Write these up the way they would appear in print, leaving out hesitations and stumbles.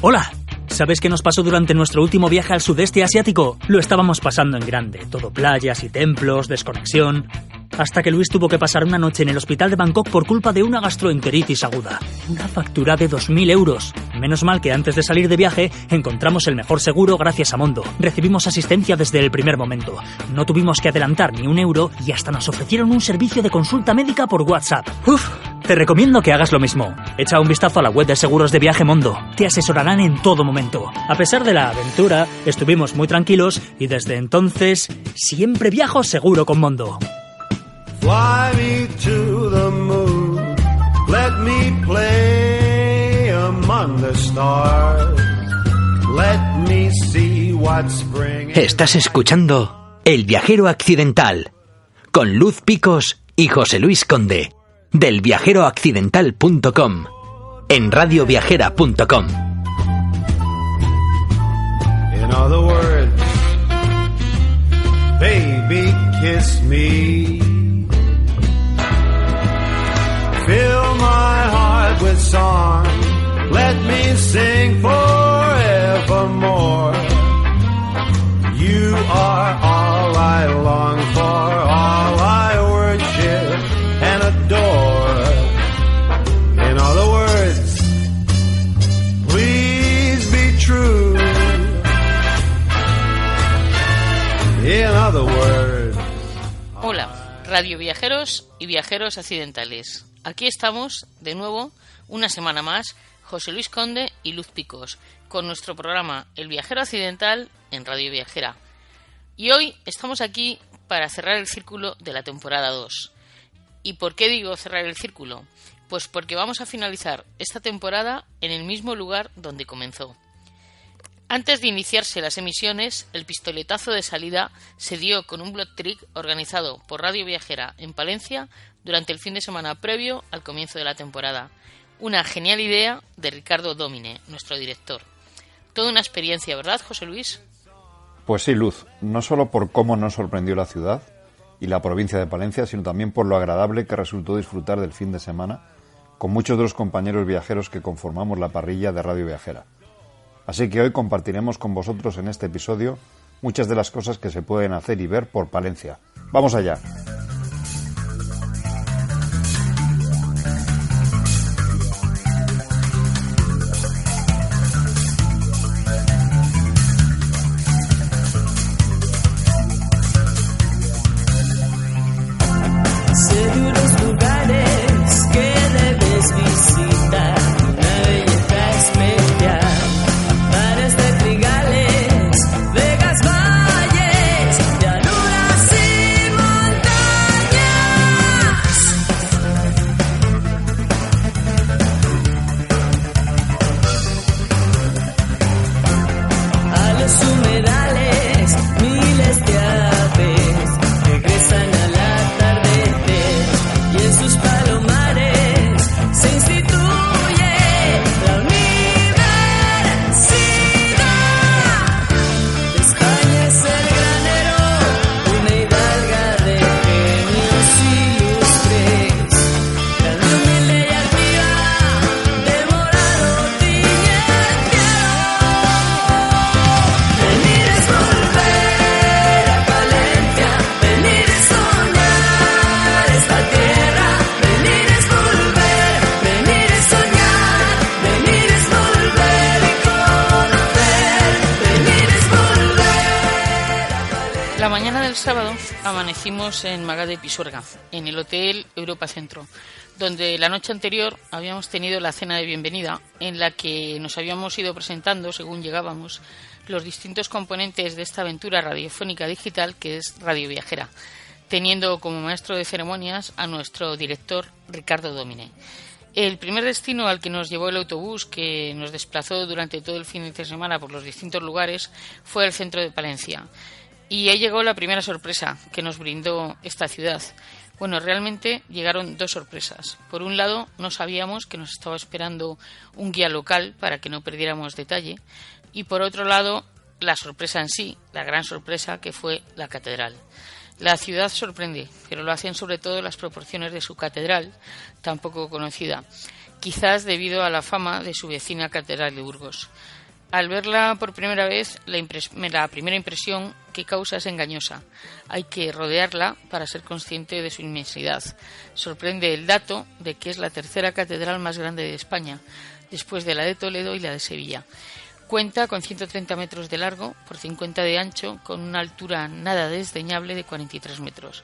Hola. ¿Sabes qué nos pasó durante nuestro último viaje al sudeste asiático? Lo estábamos pasando en grande, todo playas y templos, desconexión... Hasta que Luis tuvo que pasar una noche en el hospital de Bangkok por culpa de una gastroenteritis aguda. Una factura de 2.000 euros. Menos mal que antes de salir de viaje encontramos el mejor seguro gracias a Mondo. Recibimos asistencia desde el primer momento. No tuvimos que adelantar ni un euro y hasta nos ofrecieron un servicio de consulta médica por WhatsApp. ¡Uf! Te recomiendo que hagas lo mismo. Echa un vistazo a la web de seguros de viaje Mondo. Te asesorarán en todo momento. A pesar de la aventura, estuvimos muy tranquilos y desde entonces siempre viajo seguro con Mondo. Fly me to the moon, let me play among the stars, let me see what spring... Estás escuchando El Viajero Accidental, con Luz Picos y José Luis Conde, del viajeroaccidental.com, en radioviajera.com. In other words, baby, kiss me. Fill my heart with song, let me sing forevermore. You are all I long for, all I worship and adore. In other words, please be true. In other words. Hola, radio viajeros y viajeros accidentales. Aquí estamos, de nuevo, una semana más, José Luis Conde y Luz Picos, con nuestro programa El Viajero Accidental en Radio Viajera. Y hoy estamos aquí para cerrar el círculo de la temporada 2. ¿Y por qué digo cerrar el círculo? Pues porque vamos a finalizar esta temporada en el mismo lugar donde comenzó. Antes de iniciarse las emisiones, el pistoletazo de salida se dio con un blog trick organizado por Radio Viajera en Palencia durante el fin de semana previo al comienzo de la temporada. Una genial idea de Ricardo Domine, nuestro director. Toda una experiencia, ¿verdad, José Luis? Pues sí, Luz, no solo por cómo nos sorprendió la ciudad y la provincia de Palencia, sino también por lo agradable que resultó disfrutar del fin de semana con muchos de los compañeros viajeros que conformamos la parrilla de Radio Viajera. Así que hoy compartiremos con vosotros en este episodio muchas de las cosas que se pueden hacer y ver por Palencia. ¡Vamos allá! Sábado amanecimos en Magá de Pisuerga, en el Hotel Europa Centro, donde la noche anterior habíamos tenido la cena de bienvenida en la que nos habíamos ido presentando, según llegábamos, los distintos componentes de esta aventura radiofónica digital que es Radio Viajera, teniendo como maestro de ceremonias a nuestro director Ricardo Domine. El primer destino al que nos llevó el autobús que nos desplazó durante todo el fin de semana por los distintos lugares fue el centro de Palencia. Y ahí llegó la primera sorpresa que nos brindó esta ciudad. Bueno, realmente llegaron dos sorpresas. Por un lado, no sabíamos que nos estaba esperando un guía local para que no perdiéramos detalle. Y por otro lado, la sorpresa en sí, la gran sorpresa que fue la catedral. La ciudad sorprende, pero lo hacen sobre todo las proporciones de su catedral, tan poco conocida. quizás debido a la fama de su vecina Catedral de Burgos. Al verla por primera vez, la primera impresión que causa es engañosa. Hay que rodearla para ser consciente de su inmensidad. Sorprende el dato de que es la tercera catedral más grande de España, después de la de Toledo y la de Sevilla. Cuenta con 130 metros de largo por 50 de ancho, con una altura nada desdeñable de 43 metros.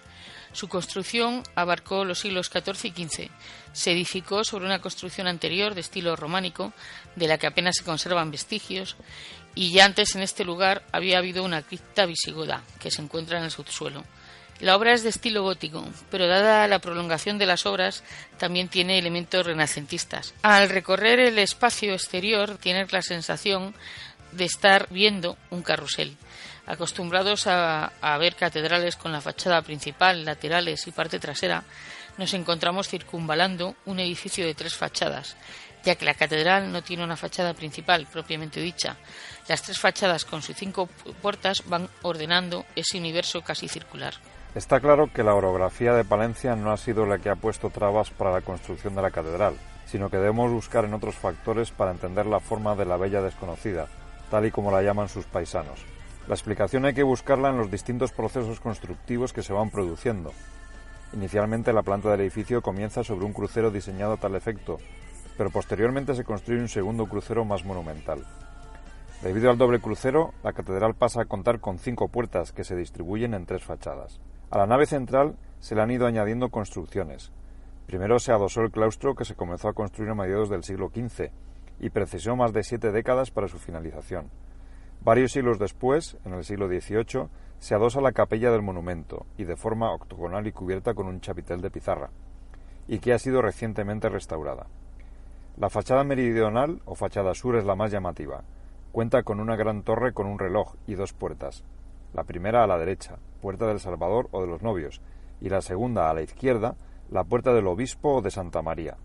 Su construcción abarcó los siglos XIV y XV. Se edificó sobre una construcción anterior de estilo románico, de la que apenas se conservan vestigios, y ya antes en este lugar había habido una cripta visigoda, que se encuentra en el subsuelo. La obra es de estilo gótico, pero dada la prolongación de las obras, también tiene elementos renacentistas. Al recorrer el espacio exterior, tienes la sensación de estar viendo un carrusel. Acostumbrados a ver catedrales con la fachada principal, laterales y parte trasera, nos encontramos circunvalando un edificio de 3 fachadas, ya que la catedral no tiene una fachada principal propiamente dicha. Las 3 fachadas con sus 5 puertas van ordenando ese universo casi circular. Está claro que la orografía de Palencia no ha sido la que ha puesto trabas para la construcción de la catedral, sino que debemos buscar en otros factores para entender la forma de la bella desconocida, tal y como la llaman sus paisanos. La explicación hay que buscarla en los distintos procesos constructivos que se van produciendo. Inicialmente la planta del edificio comienza sobre un crucero diseñado a tal efecto, pero posteriormente se construye un segundo crucero más monumental. Debido al doble crucero, la catedral pasa a contar con 5 puertas que se distribuyen en 3 fachadas. A la nave central se le han ido añadiendo construcciones. Primero se adosó el claustro, que se comenzó a construir a mediados del siglo XV y precisó más de 7 décadas para su finalización. Varios siglos después, en el siglo XVIII, se adosa la capilla del monumento, y de forma octogonal y cubierta con un chapitel de pizarra, y que ha sido recientemente restaurada. La fachada meridional o fachada sur es la más llamativa. Cuenta con una gran torre con un reloj y 2 puertas. La primera a la derecha, puerta del Salvador o de los Novios, y la segunda a la izquierda, la puerta del Obispo o de Santa María.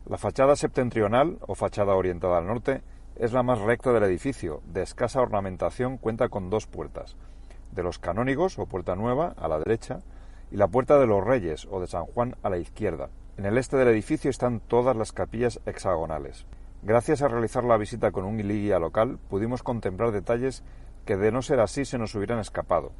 La fachada septentrional o fachada orientada al norte es la más recta del edificio, de escasa ornamentación, cuenta con 2 puertas, de los canónigos o puerta nueva a la derecha y la puerta de los Reyes o de San Juan a la izquierda. En el este del edificio están todas las capillas hexagonales. Gracias a realizar la visita con un guía local pudimos contemplar detalles que de no ser así se nos hubieran escapado.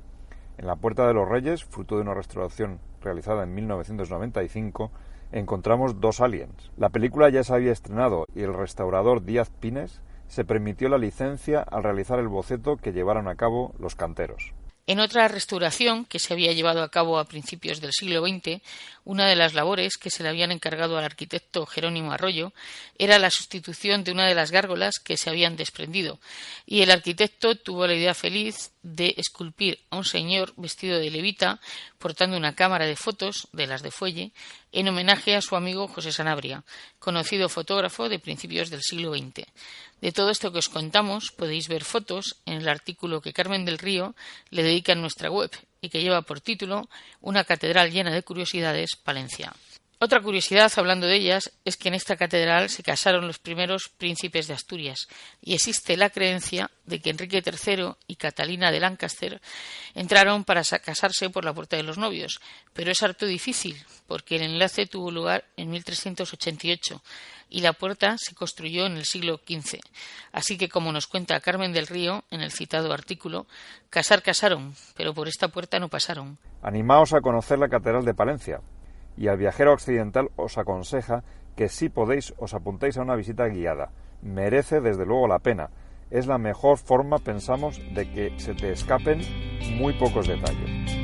En la puerta de los Reyes, fruto de una restauración realizada en 1995, encontramos 2 aliens. La película ya se había estrenado y el restaurador Díaz Pines se permitió la licencia al realizar el boceto que llevaron a cabo los canteros. En otra restauración que se había llevado a cabo a principios del siglo XX, una de las labores que se le habían encargado al arquitecto Jerónimo Arroyo era la sustitución de una de las gárgolas que se habían desprendido, y el arquitecto tuvo la idea feliz de esculpir a un señor vestido de levita portando una cámara de fotos, de las de fuelle, en homenaje a su amigo José Sanabria, conocido fotógrafo de principios del siglo XX. De todo esto que os contamos podéis ver fotos en el artículo que Carmen del Río le dedica en nuestra web y que lleva por título Una catedral llena de curiosidades, Palencia. Otra curiosidad, hablando de ellas, es que en esta catedral se casaron los primeros príncipes de Asturias y existe la creencia de que Enrique III y Catalina de Lancaster entraron para casarse por la puerta de los Novios, pero es harto difícil porque el enlace tuvo lugar en 1388 y la puerta se construyó en el siglo XV. Así que, como nos cuenta Carmen del Río en el citado artículo, casaron, pero por esta puerta no pasaron. Animaos a conocer la Catedral de Palencia, y al viajero occidental os aconseja que si podéis os apuntéis a una visita guiada. Merece desde luego la pena. Es la mejor forma, pensamos, de que se te escapen muy pocos detalles.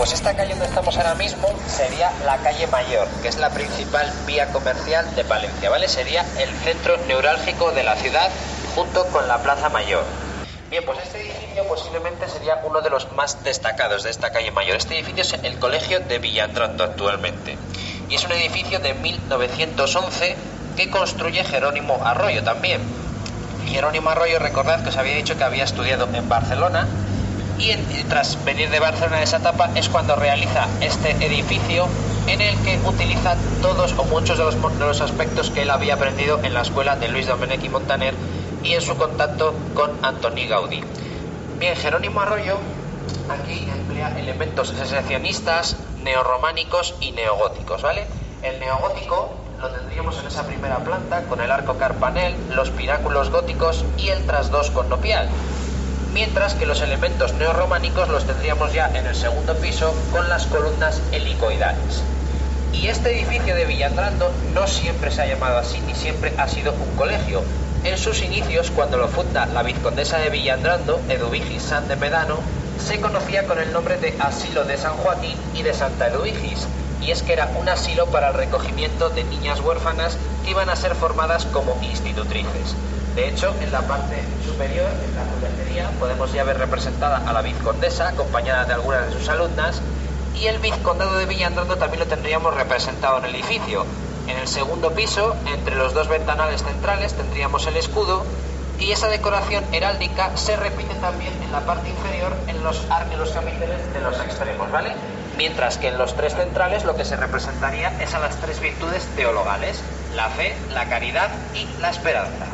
pues esta calle donde estamos ahora mismo sería la calle Mayor, que es la principal vía comercial de Palencia, ¿vale? Sería el centro neurálgico de la ciudad junto con la Plaza Mayor. Bien, pues este edificio posiblemente sería uno de los más destacados de esta calle Mayor. Este edificio es el Colegio de Villandrando actualmente. Y es un edificio de 1911 que construye Jerónimo Arroyo también. Jerónimo Arroyo, recordad que os había dicho que había estudiado en Barcelona y tras venir de Barcelona en esa etapa es cuando realiza este edificio en el que utiliza todos o muchos de los aspectos que él había aprendido en la escuela de Luis Domènech i Montaner y en su contacto con Antoni Gaudí. Bien, Jerónimo Arroyo aquí emplea elementos secesionistas, neorrománicos y neogóticos, ¿vale? El neogótico lo tendríamos en esa primera planta con el arco carpanel, los pináculos góticos y el trasdós con nopial, mientras que los elementos neorrománicos los tendríamos ya en el segundo piso con las columnas helicoidales. Y este edificio de Villandrando no siempre se ha llamado así ni siempre ha sido un colegio. En sus inicios, cuando lo funda la vizcondesa de Villandrando, Eduvigis San de Medano, se conocía con el nombre de Asilo de San Joaquín y de Santa Eduvigis, y es que era un asilo para el recogimiento de niñas huérfanas que iban a ser formadas como institutrices. De hecho, en la parte superior, en la cubertería, podemos ya ver representada a la vizcondesa, acompañada de algunas de sus alumnas, y el vizcondado de Villandrando también lo tendríamos representado en el edificio. En el segundo piso, entre los dos ventanales centrales, tendríamos el escudo, y esa decoración heráldica se repite también en la parte inferior, en los capiteles de los extremos, ¿vale? Mientras que en los tres centrales lo que se representaría es a las tres virtudes teologales: la fe, la caridad y la esperanza.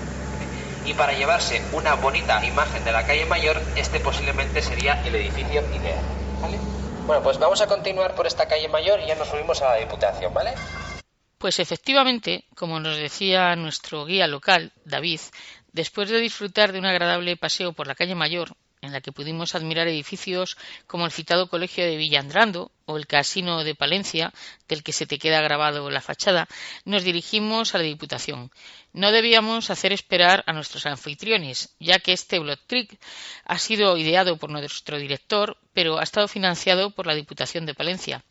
Y para llevarse una bonita imagen de la calle Mayor, este posiblemente sería el edificio ideal, ¿vale? Bueno, pues vamos a continuar por esta calle Mayor y ya nos subimos a la Diputación, ¿vale? Pues efectivamente, como nos decía nuestro guía local, David, después de disfrutar de un agradable paseo por la calle Mayor, en la que pudimos admirar edificios como el citado Colegio de Villandrando o el Casino de Palencia, del que se te queda grabado la fachada, nos dirigimos a la Diputación. No debíamos hacer esperar a nuestros anfitriones, ya que este blog trip ha sido ideado por nuestro director, pero ha estado financiado por la Diputación de Palencia.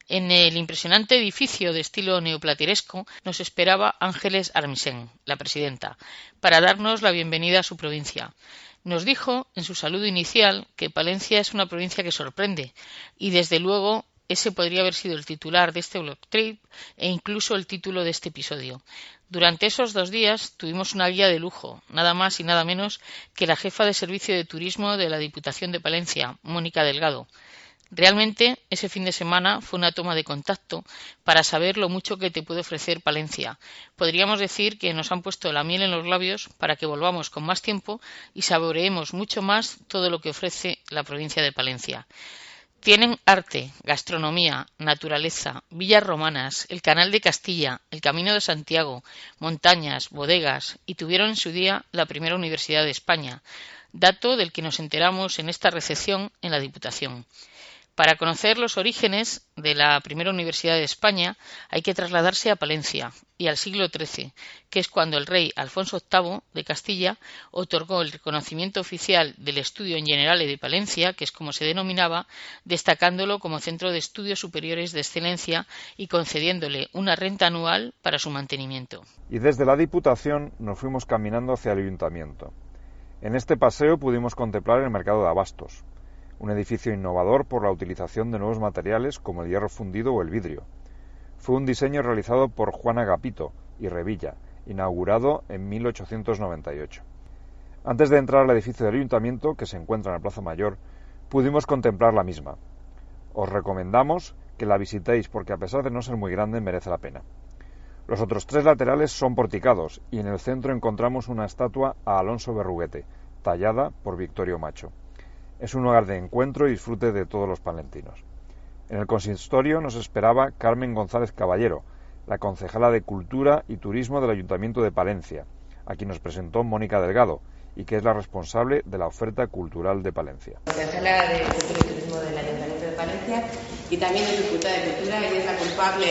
En el impresionante edificio de estilo neoplateresco nos esperaba Ángeles Armisen, la presidenta, para darnos la bienvenida a su provincia. Nos dijo en su saludo inicial que Palencia es una provincia que sorprende y desde luego ese podría haber sido el titular de este blog trip e incluso el título de este episodio. Durante esos 2 días tuvimos una guía de lujo, nada más y nada menos que la jefa de servicio de turismo de la Diputación de Palencia, Mónica Delgado. Realmente, ese fin de semana fue una toma de contacto para saber lo mucho que te puede ofrecer Palencia. Podríamos decir que nos han puesto la miel en los labios para que volvamos con más tiempo y saboreemos mucho más todo lo que ofrece la provincia de Palencia. Tienen arte, gastronomía, naturaleza, villas romanas, el Canal de Castilla, el Camino de Santiago, montañas, bodegas y tuvieron en su día la primera universidad de España, dato del que nos enteramos en esta recepción en la Diputación. Para conocer los orígenes de la primera universidad de España hay que trasladarse a Palencia y al siglo XIII, que es cuando el rey Alfonso VIII de Castilla otorgó el reconocimiento oficial del Estudio in Generale de Palencia, que es como se denominaba, destacándolo como centro de estudios superiores de excelencia y concediéndole una renta anual para su mantenimiento. Y desde la Diputación nos fuimos caminando hacia el Ayuntamiento. En este paseo pudimos contemplar el mercado de abastos, un edificio innovador por la utilización de nuevos materiales como el hierro fundido o el vidrio. Fue un diseño realizado por Juan Agapito y Revilla, inaugurado en 1898. Antes de entrar al edificio del Ayuntamiento, que se encuentra en la Plaza Mayor, pudimos contemplar la misma. Os recomendamos que la visitéis porque a pesar de no ser muy grande merece la pena. Los otros 3 laterales son porticados y en el centro encontramos una estatua a Alonso Berruguete, tallada por Victorio Macho. Es un lugar de encuentro y disfrute de todos los palentinos. En el consistorio nos esperaba Carmen González Caballero, la concejala de Cultura y Turismo del Ayuntamiento de Palencia, a quien nos presentó Mónica Delgado, y que es la responsable de la oferta cultural de Palencia. Concejala de Cultura y Turismo del Ayuntamiento de Palencia y también es diputada de Cultura y es la culpable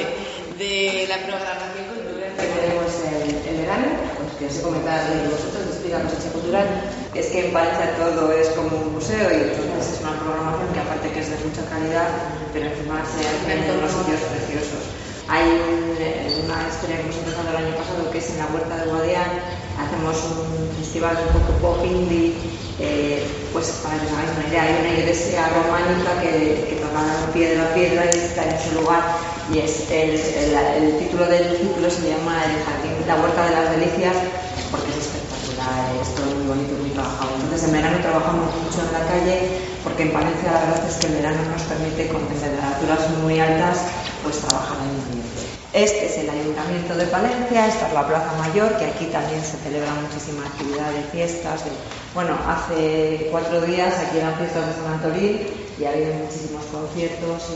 de la programación cultural que tenemos en verano, pues que os he comentado de vosotros, de Espiga Cosecha Cultural. Es que en Palencia todo es como un museo y entonces es una programación que aparte que es de mucha calidad, pero encima se hace en unos sitios preciosos. Hay una historia que hemos empezado el año pasado que es en la Huerta de Guadián. Hacemos un festival un poco pop indie, pues para que os hagáis una idea, hay una iglesia románica que tocaron piedra a piedra y está en su lugar, y es el título del ciclo se llama El Jardín, la Huerta de las Delicias, porque es espectacular, es todo muy bonito, muy trabajado. Entonces en verano trabajamos mucho en la calle, porque en Palencia la verdad es que el verano nos permite, con temperaturas muy altas, pues trabajar en el ambiente. Este es el Ayuntamiento de Palencia, esta es la Plaza Mayor, que aquí también se celebra muchísima actividad de fiestas. Bueno, hace 4 días aquí eran fiestas de San Antolín y ha habido muchísimos conciertos.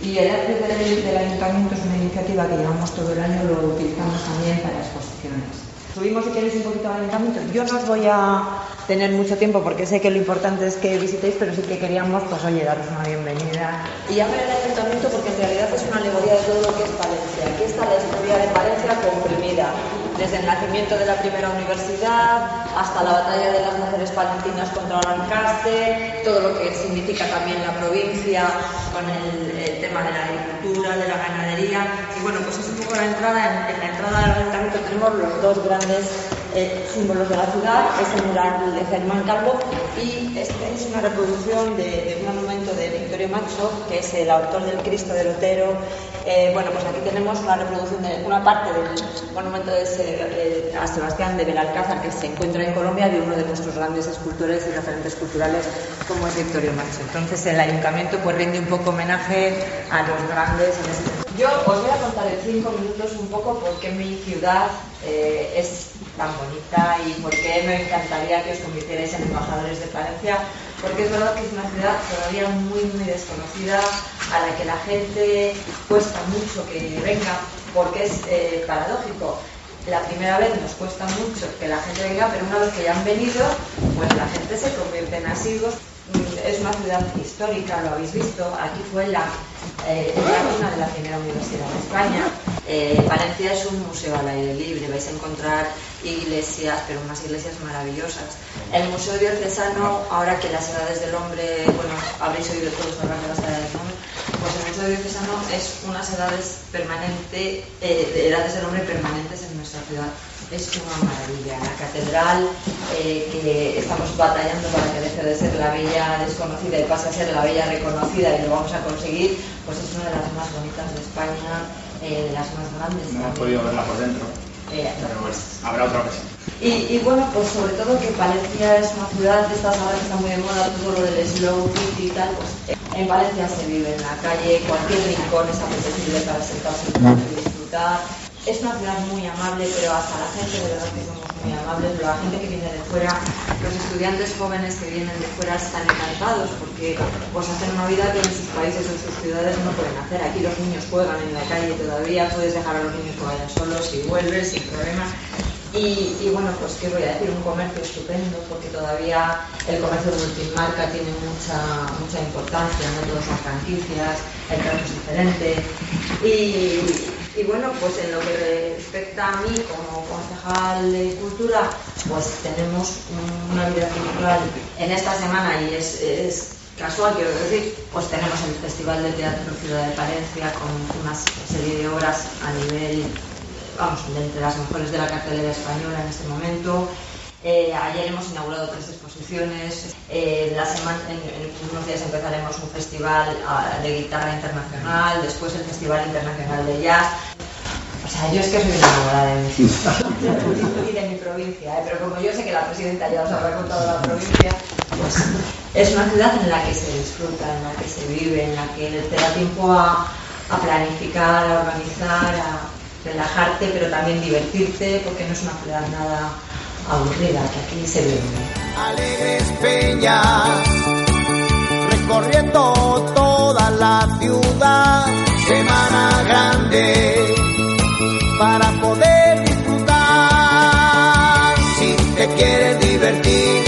Y el arte del Ayuntamiento es una iniciativa que llevamos todo el año, lo utilizamos también para exposiciones. Subimos, si queréis, un poquito al Ayuntamiento. Yo no os voy a tener mucho tiempo porque sé que lo importante es que visitéis, pero sí que queríamos, pues oye, daros una bienvenida. Y llamo el Ayuntamiento porque en realidad es una alegoría de todo lo que es Palencia. Aquí está la historia de Palencia comprimida, desde el nacimiento de la primera universidad hasta la batalla de las mujeres palentinas contra Lancaster, todo lo que significa también la provincia con el tema de la agricultura, de la ganadería. Y bueno, pues es un poco la entrada. En la entrada del Ayuntamiento tenemos los dos grandes símbolos de la ciudad, es el mural de Germán Calvo, y este es una reproducción de un monumento de Victorio Macho, que es el autor del Cristo del Otero. Bueno, pues aquí tenemos una reproducción de una parte del monumento a Sebastián de Belalcázar, que se encuentra en Colombia, de uno de nuestros grandes escultores y referentes culturales, como es Victorio Macho. Entonces el Ayuntamiento pues rinde un poco homenaje a los grandes. Yo os voy a contar en 5 minutos un poco por qué mi ciudad es tan bonita y por qué me encantaría que os convirtierais en embajadores de Palencia, porque es verdad que es una ciudad todavía muy desconocida, a la que la gente cuesta mucho que venga, porque es paradójico. La primera vez nos cuesta mucho que la gente venga, pero una vez que ya han venido, pues la gente se convierte en asiduos. Es una ciudad histórica, lo habéis visto. Aquí fue la cuna de la primera universidad de España. Palencia es un museo al aire libre, vais a encontrar iglesias, pero unas iglesias maravillosas. El Museo Diocesano, ahora que las edades del hombre, bueno, habréis oído todos hablar de las edades del hombre, pues el Museo Diocesano es unas edades edades del hombre permanentes en nuestra ciudad. Es una maravilla. La catedral, que estamos batallando para que deje de ser la bella desconocida y pase a ser la bella reconocida, y lo vamos a conseguir, pues es una de las más bonitas de España, de las más grandes. No hemos podido verla por dentro, pero bueno, habrá otra ocasión. Y bueno, pues sobre todo que Palencia es una ciudad de estas ahora que está muy de moda, todo lo del slow city y tal, pues en Palencia se vive en la calle, cualquier rincón es apetecible para sentarse y disfrutar. Es una ciudad muy amable, pero hasta la gente de verdad que somos muy amables. La gente que viene de fuera, los estudiantes jóvenes que vienen de fuera están encantados porque pues hacen una vida que en sus países o en sus ciudades no pueden hacer. Aquí los niños juegan en la calle todavía, puedes dejar a los niños que vayan solos y vuelves sin problemas. Y bueno, pues qué voy a decir, un comercio estupendo, porque todavía el comercio multimarca tiene mucha importancia, no todos son franquicias, el trato es diferente. Y bueno, pues en lo que respecta a mí como concejal de cultura, pues tenemos una vida cultural en esta semana, y es casual, quiero decir, pues tenemos el Festival de Teatro Ciudad de Palencia con una serie de obras a nivel, vamos, entre las mejores de la cartelera española en este momento. Ayer hemos inaugurado 3 exposiciones. En unos días empezaremos un festival de guitarra internacional, después el Festival Internacional de Jazz. O sea, yo es que soy una enamorada de mi ciudad y de mi provincia, pero como yo sé que la presidenta ya os habrá contado la provincia, pues es una ciudad en la que se disfruta, en la que se vive, en la que te da tiempo a planificar, a organizar, a relajarte, pero también divertirte, porque no es una ciudad nada aburrida, que aquí se vive. Alegres peñas, recorriendo toda la ciudad, semana grande para poder disfrutar. Si te quieres divertir,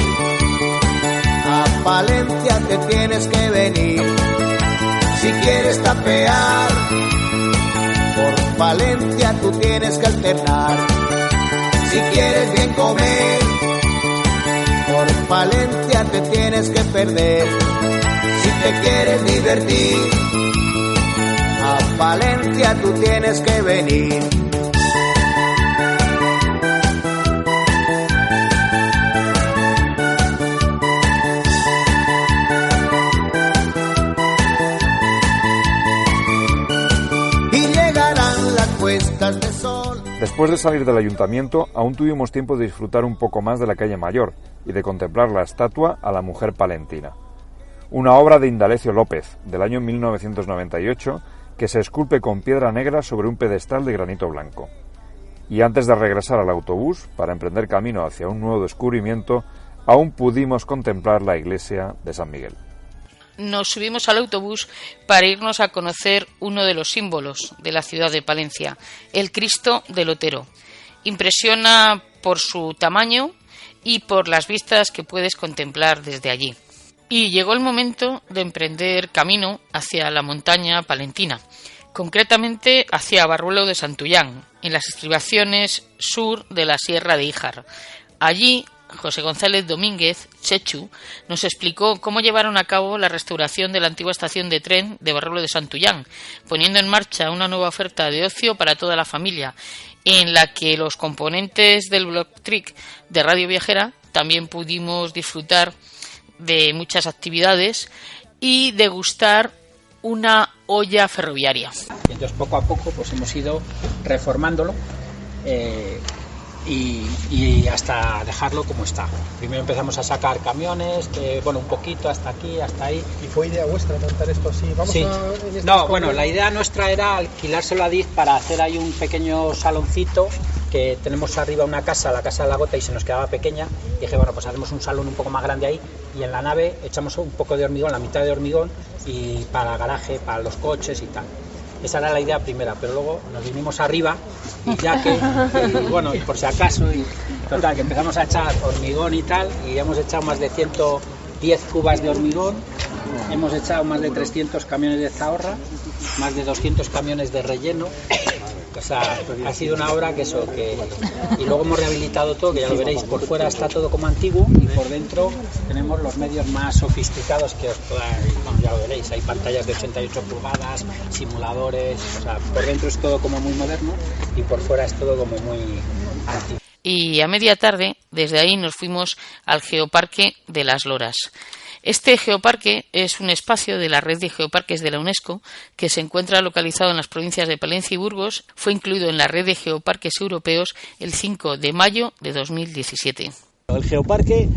a Palencia te tienes que venir. Si quieres tapear, por Palencia tú tienes que alternar. Si quieres bien comer, Por Palencia te tienes que perder si te quieres divertir. A Palencia tú tienes que venir. Y llegarán las puestas de sol. Después de salir del ayuntamiento, aún tuvimos tiempo de disfrutar un poco más de la calle Mayor y de contemplar la estatua a la mujer palentina. Una obra de Indalecio López, del año 1998, que se esculpe con piedra negra sobre un pedestal de granito blanco. Y antes de regresar al autobús, para emprender camino hacia un nuevo descubrimiento, aún pudimos contemplar la iglesia de San Miguel. Nos subimos al autobús para irnos a conocer uno de los símbolos de la ciudad de Palencia, el Cristo del Otero. Impresiona por su tamaño y por las vistas que puedes contemplar desde allí. Y llegó el momento de emprender camino hacia la montaña palentina, concretamente hacia Barruelo de Santullán, en las estribaciones sur de la Sierra de Híjar. Allí, José González Domínguez, Chechu, nos explicó cómo llevaron a cabo la restauración de la antigua estación de tren de Barruelo de Santullán, poniendo en marcha una nueva oferta de ocio para toda la familia, en la que los componentes del Blog Trick de Radio Viajera también pudimos disfrutar de muchas actividades y degustar una olla ferroviaria. Entonces poco a poco pues hemos ido reformándolo y hasta dejarlo como está. Primero empezamos a sacar camiones, un poquito hasta aquí, hasta ahí. ¿Y fue idea vuestra montar esto así? Sí. La idea nuestra era alquilárselo a DIF para hacer ahí un pequeño saloncito, que tenemos arriba una casa, la casa de la Gota, y se nos quedaba pequeña. Y dije, pues haremos un salón un poco más grande ahí, y en la nave echamos un poco de hormigón, la mitad de hormigón, y para el garaje, para los coches y tal. Esa era la idea primera, pero luego nos vinimos arriba y ya y por si acaso, y total, que empezamos a echar hormigón y tal, y hemos echado más de 110 cubas de hormigón, hemos echado más de 300 camiones de zahorra, más de 200 camiones de relleno. O sea, ha sido una obra y luego hemos rehabilitado todo, que ya lo veréis. Por fuera está todo como antiguo y por dentro tenemos los medios más sofisticados que ya lo veréis. Hay pantallas de 88 pulgadas, simuladores, o sea, por dentro es todo como muy moderno y por fuera es todo como muy antiguo. Y a media tarde, desde ahí nos fuimos al Geoparque de las Loras. Este geoparque es un espacio de la red de geoparques de la UNESCO que se encuentra localizado en las provincias de Palencia y Burgos. Fue incluido en la red de geoparques europeos el 5 de mayo de 2017. El geoparque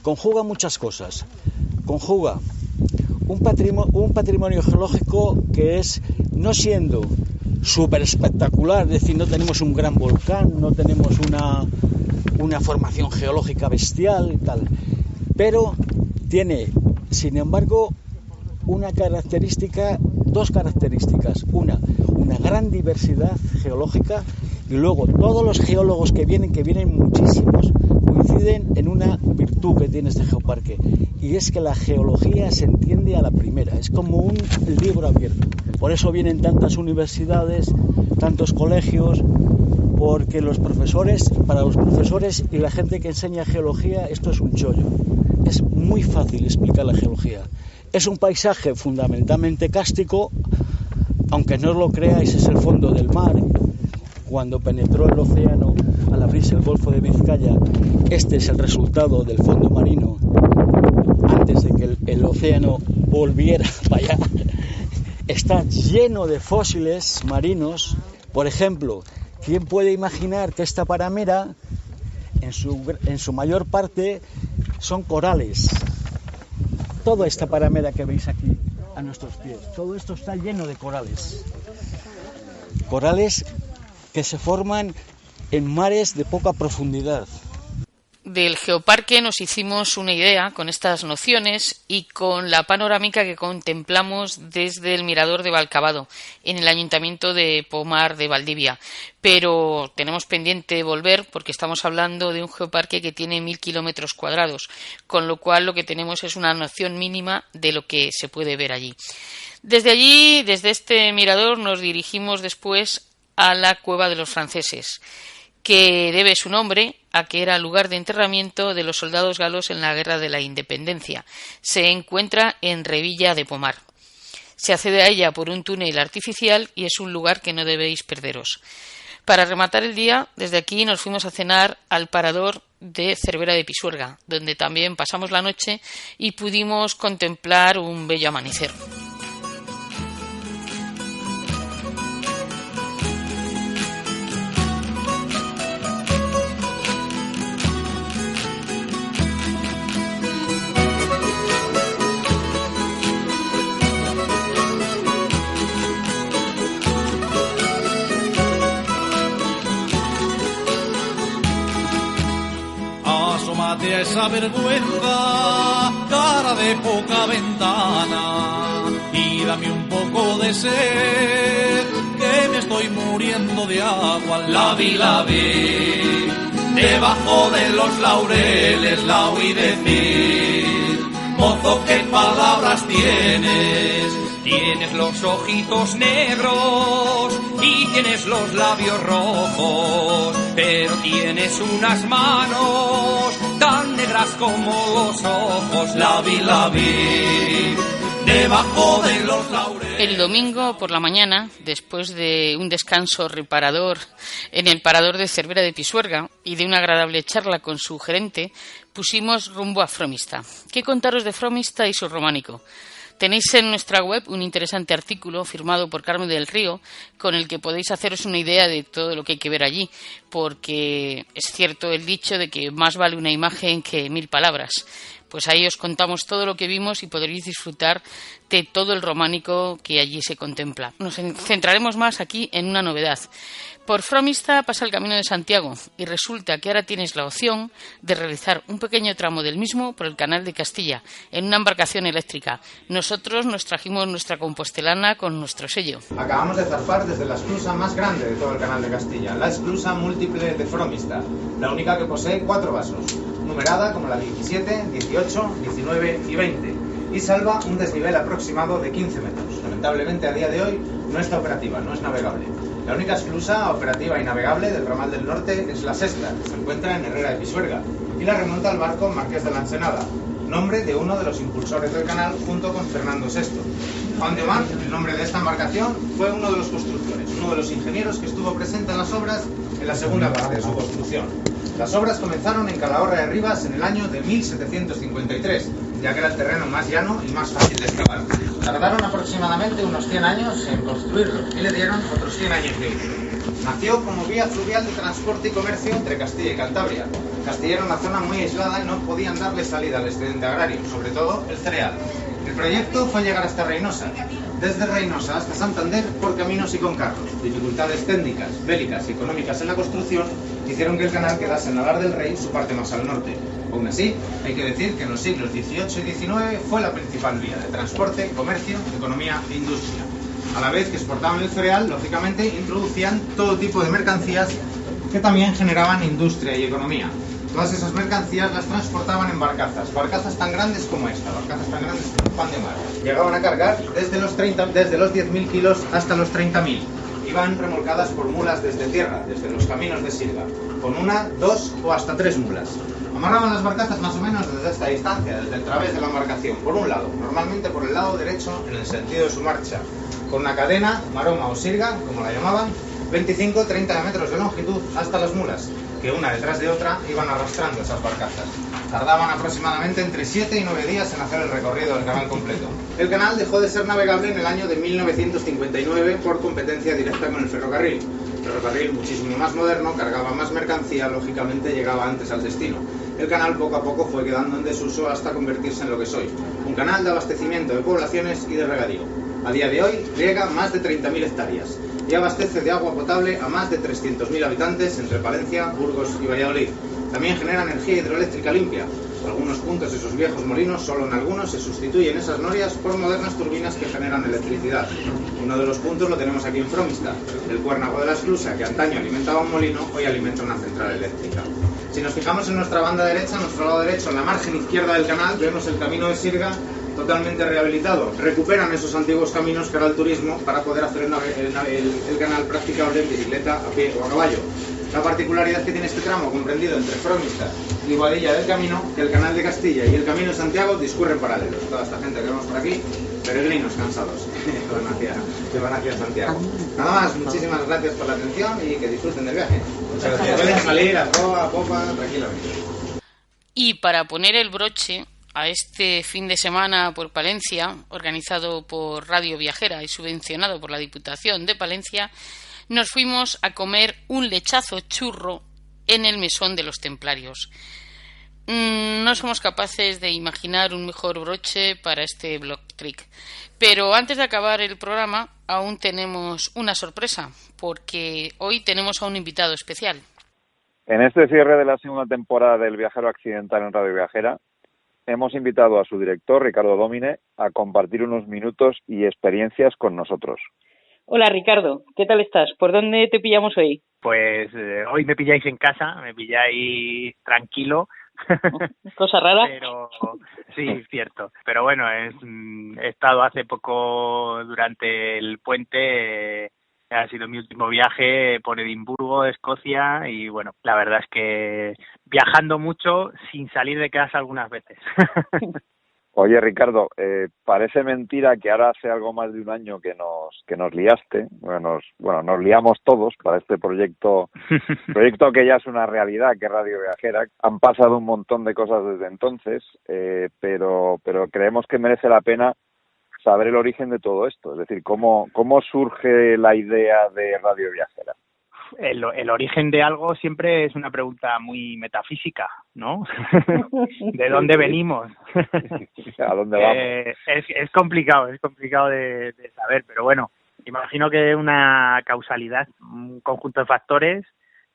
conjuga muchas cosas. Conjuga un patrimonio geológico que es, no siendo súper espectacular, es decir, no tenemos un gran volcán, no tenemos una formación geológica bestial y tal, pero tiene, sin embargo, dos características. Una gran diversidad geológica, y luego todos los geólogos que vienen muchísimos, coinciden en una virtud que tiene este geoparque, y es que la geología se entiende a la primera, es como un libro abierto. Por eso vienen tantas universidades, tantos colegios, porque para los profesores y la gente que enseña geología, esto es un chollo. Es muy fácil explicar la geología. Es un paisaje fundamentalmente kástico, aunque no lo creáis, es el fondo del mar. Cuando penetró el océano al abrirse el Golfo de Vizcaya, este es el resultado del fondo marino antes de que el océano volviera para allá. Está lleno de fósiles marinos. Por ejemplo, ¿quién puede imaginar que esta paramera, en su mayor parte, son corales? Toda esta paramera que veis aquí a nuestros pies, todo esto está lleno de corales. Corales que se forman en mares de poca profundidad. Del geoparque nos hicimos una idea con estas nociones y con la panorámica que contemplamos desde el mirador de Valcavado, en el Ayuntamiento de Pomar de Valdivia. Pero tenemos pendiente volver porque estamos hablando de un geoparque que tiene 1000 kilómetros cuadrados, con lo cual lo que tenemos es una noción mínima de lo que se puede ver allí. Desde allí, desde este mirador, nos dirigimos después a la Cueva de los Franceses, que debe su nombre a que era lugar de enterramiento de los soldados galos en la Guerra de la Independencia. Se encuentra en Revilla de Pomar. Se accede a ella por un túnel artificial y es un lugar que no debéis perderos. Para rematar el día, desde aquí nos fuimos a cenar al parador de Cervera de Pisuerga, donde también pasamos la noche y pudimos contemplar un bello amanecer. Asómate a esa vergüenza, cara de poca ventana, y dame un poco de sed, que me estoy muriendo de agua. La vi, debajo de los laureles la oí decir: mozo, ¿qué palabras tienes? Tienes los ojitos negros y tienes los labios rojos, pero tienes unas manos tan negras como los ojos. La vi, debajo de los laureles. El domingo por la mañana, después de un descanso reparador en el parador de Cervera de Pisuerga y de una agradable charla con su gerente, pusimos rumbo a Fromista. ¿Qué contaros de Fromista y su románico? Tenéis en nuestra web un interesante artículo firmado por Carmen del Río con el que podéis haceros una idea de todo lo que hay que ver allí, porque es cierto el dicho de que más vale una imagen que 1000 palabras. Pues ahí os contamos todo lo que vimos y podréis disfrutar de todo el románico que allí se contempla. Nos centraremos más aquí en una novedad. Por Fromista pasa el Camino de Santiago y resulta que ahora tienes la opción de realizar un pequeño tramo del mismo por el Canal de Castilla en una embarcación eléctrica. Nosotros nos trajimos nuestra compostelana con nuestro sello. Acabamos de zarpar desde la esclusa más grande de todo el Canal de Castilla, la esclusa múltiple de Fromista, la única que posee 4 vasos, numerada como la 17, 18, 19 y 20, y salva un desnivel aproximado de 15 metros. Lamentablemente a día de hoy no está operativa, no es navegable. La única esclusa operativa y navegable del ramal del norte es la Sexta, que se encuentra en Herrera de Pisuerga, y la remonta al barco Marqués de la Ensenada, nombre de uno de los impulsores del canal junto con Fernando VI. Juan de Omar, el nombre de esta embarcación, fue uno de los constructores, uno de los ingenieros que estuvo presente en las obras en la segunda parte de su construcción. Las obras comenzaron en Calahorra de Rivas en el año de 1753, ya que era el terreno más llano y más fácil de excavar. Tardaron aproximadamente unos 100 años en construirlo y le dieron otros 100 años de uso. Nació como vía fluvial de transporte y comercio entre Castilla y Cantabria. Castilla era una zona muy aislada y no podían darle salida al excedente agrario, sobre todo el cereal. El proyecto fue llegar hasta Reynosa, desde Reynosa hasta Santander por caminos y con carros. Dificultades técnicas, bélicas y económicas en la construcción hicieron que el canal quedase en Alar del Rey, su parte más al norte. Aún así, hay que decir que en los siglos XVIII y XIX fue la principal vía de transporte, comercio, economía e industria. A la vez que exportaban el cereal, lógicamente introducían todo tipo de mercancías que también generaban industria y economía. Todas esas mercancías las transportaban en barcazas tan grandes como esta, barcazas tan grandes como pan de mar. Llegaban a cargar desde los 10.000 kilos hasta los 30.000. Iban remolcadas por mulas desde tierra, desde los caminos de Sirga, con 1, 2 o hasta 3 mulas. Amarraban las barcazas más o menos desde esta distancia, desde el través de la embarcación, por un lado, normalmente por el lado derecho en el sentido de su marcha, con una cadena, maroma o sirga, como la llamaban, 25-30 metros de longitud hasta las mulas, que una detrás de otra iban arrastrando esas barcazas. Tardaban aproximadamente entre 7 y 9 días en hacer el recorrido del canal completo. El canal dejó de ser navegable en el año de 1959 por competencia directa con el ferrocarril. El ferrocarril, muchísimo más moderno, cargaba más mercancía, lógicamente llegaba antes al destino. El canal poco a poco fue quedando en desuso hasta convertirse en lo que es hoy, un canal de abastecimiento de poblaciones y de regadío. A día de hoy riega más de 30.000 hectáreas y abastece de agua potable a más de 300.000 habitantes entre Palencia, Burgos y Valladolid. También genera energía hidroeléctrica limpia. En algunos puntos de sus viejos molinos, solo en algunos, se sustituyen esas norias por modernas turbinas que generan electricidad. Uno de los puntos lo tenemos aquí en Fromista. El cuérnago de la esclusa, que antaño alimentaba un molino, hoy alimenta una central eléctrica. Si nos fijamos en nuestra banda derecha, en nuestro lado derecho, en la margen izquierda del canal, vemos el camino de Sirga totalmente rehabilitado. Recuperan esos antiguos caminos que era el turismo para poder hacer el canal practicable en bicicleta, a pie o a caballo. La particularidad que tiene este tramo, comprendido entre Fromista y Boadilla del Camino, que el Canal de Castilla y el Camino de Santiago discurren paralelos. Toda esta gente que vemos por aquí, peregrinos cansados, que van hacia Santiago. Nada más, muchísimas gracias por la atención y que disfruten del viaje. Muchas gracias. Pueden salir a proa, a popa, tranquilamente. Y para poner el broche a este fin de semana por Palencia, organizado por Radio Viajera y subvencionado por la Diputación de Palencia, nos fuimos a comer un lechazo churro en el Mesón de los Templarios. No somos capaces de imaginar un mejor broche para este blog trick. Pero antes de acabar el programa, aún tenemos una sorpresa, porque hoy tenemos a un invitado especial. En este cierre de la segunda temporada del Viajero Accidental en Radio Viajera, hemos invitado a su director, Ricardo Domine, a compartir unos minutos y experiencias con nosotros. Hola Ricardo, ¿qué tal estás? ¿Por dónde te pillamos hoy? Pues hoy me pilláis en casa, me pilláis tranquilo. ¿Cosa rara? Pero sí, cierto. Pero bueno, he estado hace poco durante el puente, ha sido mi último viaje por Edimburgo, Escocia, y bueno, la verdad es que viajando mucho sin salir de casa algunas veces. Oye, Ricardo, parece mentira que ahora hace algo más de un año que nos liaste. Nos liamos todos para este proyecto que ya es una realidad, que es Radio Viajera. Han pasado un montón de cosas desde entonces, pero creemos que merece la pena saber el origen de todo esto. Es decir, cómo surge la idea de Radio Viajera. El origen de algo siempre es una pregunta muy metafísica, ¿no? ¿De dónde venimos? ¿A dónde vamos? Es complicado de saber, pero bueno, imagino que una causalidad, un conjunto de factores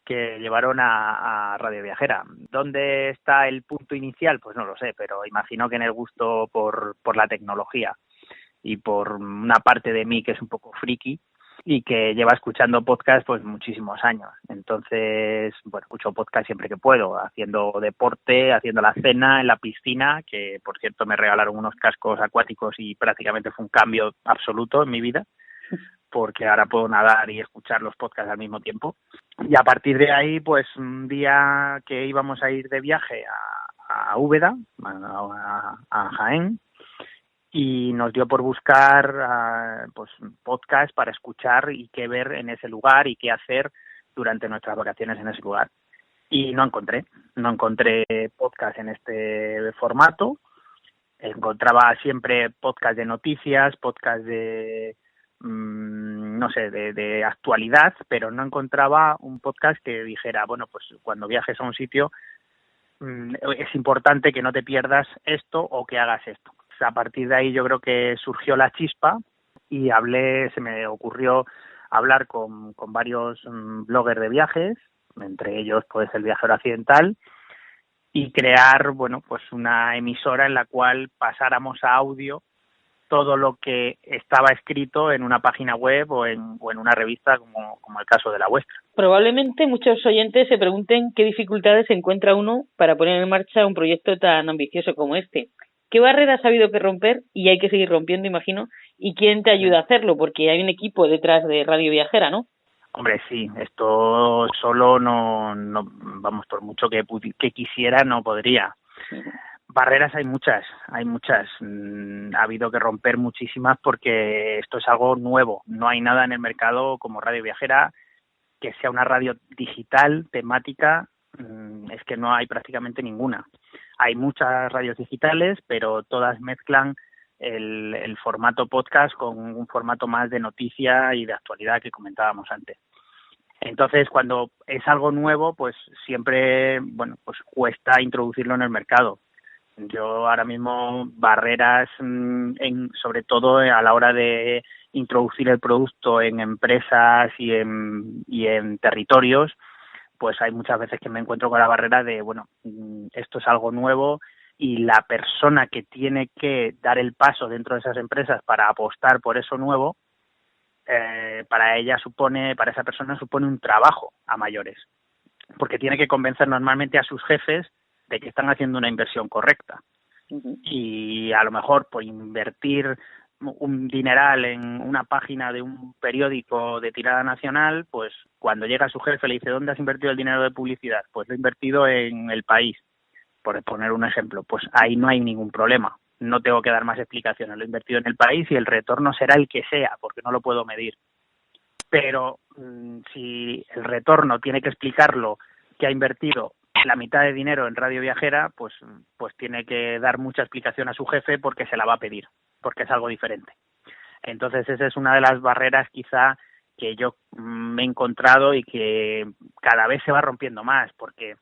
que llevaron a Radio Viajera. ¿Dónde está el punto inicial? Pues no lo sé, pero imagino que en el gusto por la tecnología y por una parte de mí que es un poco friki, y que lleva escuchando podcast pues muchísimos años. Entonces, bueno, escucho podcast siempre que puedo, haciendo deporte, haciendo la cena, en la piscina, que por cierto me regalaron unos cascos acuáticos y prácticamente fue un cambio absoluto en mi vida, porque ahora puedo nadar y escuchar los podcasts al mismo tiempo. Y a partir de ahí, pues un día que íbamos a ir de viaje a Úbeda, a Jaén, y nos dio por buscar pues podcast para escuchar y qué ver en ese lugar y qué hacer durante nuestras vacaciones en ese lugar. Y no encontré podcast en este formato. Encontraba siempre podcast de noticias, podcast de de actualidad, pero no encontraba un podcast que dijera, bueno, pues cuando viajes a un sitio es importante que no te pierdas esto o que hagas esto. A partir de ahí yo creo que surgió la chispa y se me ocurrió hablar con varios bloggers de viajes, entre ellos pues el Viajero Accidental, y crear, bueno, pues una emisora en la cual pasáramos a audio todo lo que estaba escrito en una página web o en una revista como el caso de la vuestra. Probablemente muchos oyentes se pregunten qué dificultades encuentra uno para poner en marcha un proyecto tan ambicioso como este. ¿Qué barreras ha habido que romper y hay que seguir rompiendo, imagino? ¿Y quién te ayuda a hacerlo? Porque hay un equipo detrás de Radio Viajera, ¿no? Hombre, sí, esto solo no vamos, por mucho que quisiera, no podría. Barreras hay muchas. Ha habido que romper muchísimas porque esto es algo nuevo. No hay nada en el mercado como Radio Viajera que sea una radio digital, temática, es que no hay prácticamente ninguna. Hay muchas radios digitales, pero todas mezclan el formato podcast con un formato más de noticia y de actualidad que comentábamos antes. Entonces, cuando es algo nuevo, pues siempre, bueno, pues cuesta introducirlo en el mercado. Yo ahora mismo barreras, sobre todo a la hora de introducir el producto en empresas y en territorios, pues hay muchas veces que me encuentro con la barrera de, bueno, esto es algo nuevo y la persona que tiene que dar el paso dentro de esas empresas para apostar por eso nuevo, para esa persona supone un trabajo a mayores, porque tiene que convencer normalmente a sus jefes de que están haciendo una inversión correcta. Y a lo mejor por invertir un dineral en una página de un periódico de tirada nacional, pues cuando llega su jefe le dice, ¿dónde has invertido el dinero de publicidad? Pues lo he invertido en El País, por poner un ejemplo. Pues ahí no hay ningún problema, no tengo que dar más explicaciones, lo he invertido en El País y el retorno será el que sea, porque no lo puedo medir. Pero si el retorno tiene que explicarlo, que ha invertido la mitad de dinero en Radio Viajera, pues tiene que dar mucha explicación a su jefe porque se la va a pedir, porque es algo diferente. Entonces esa es una de las barreras quizá que yo me he encontrado y que cada vez se va rompiendo más, porque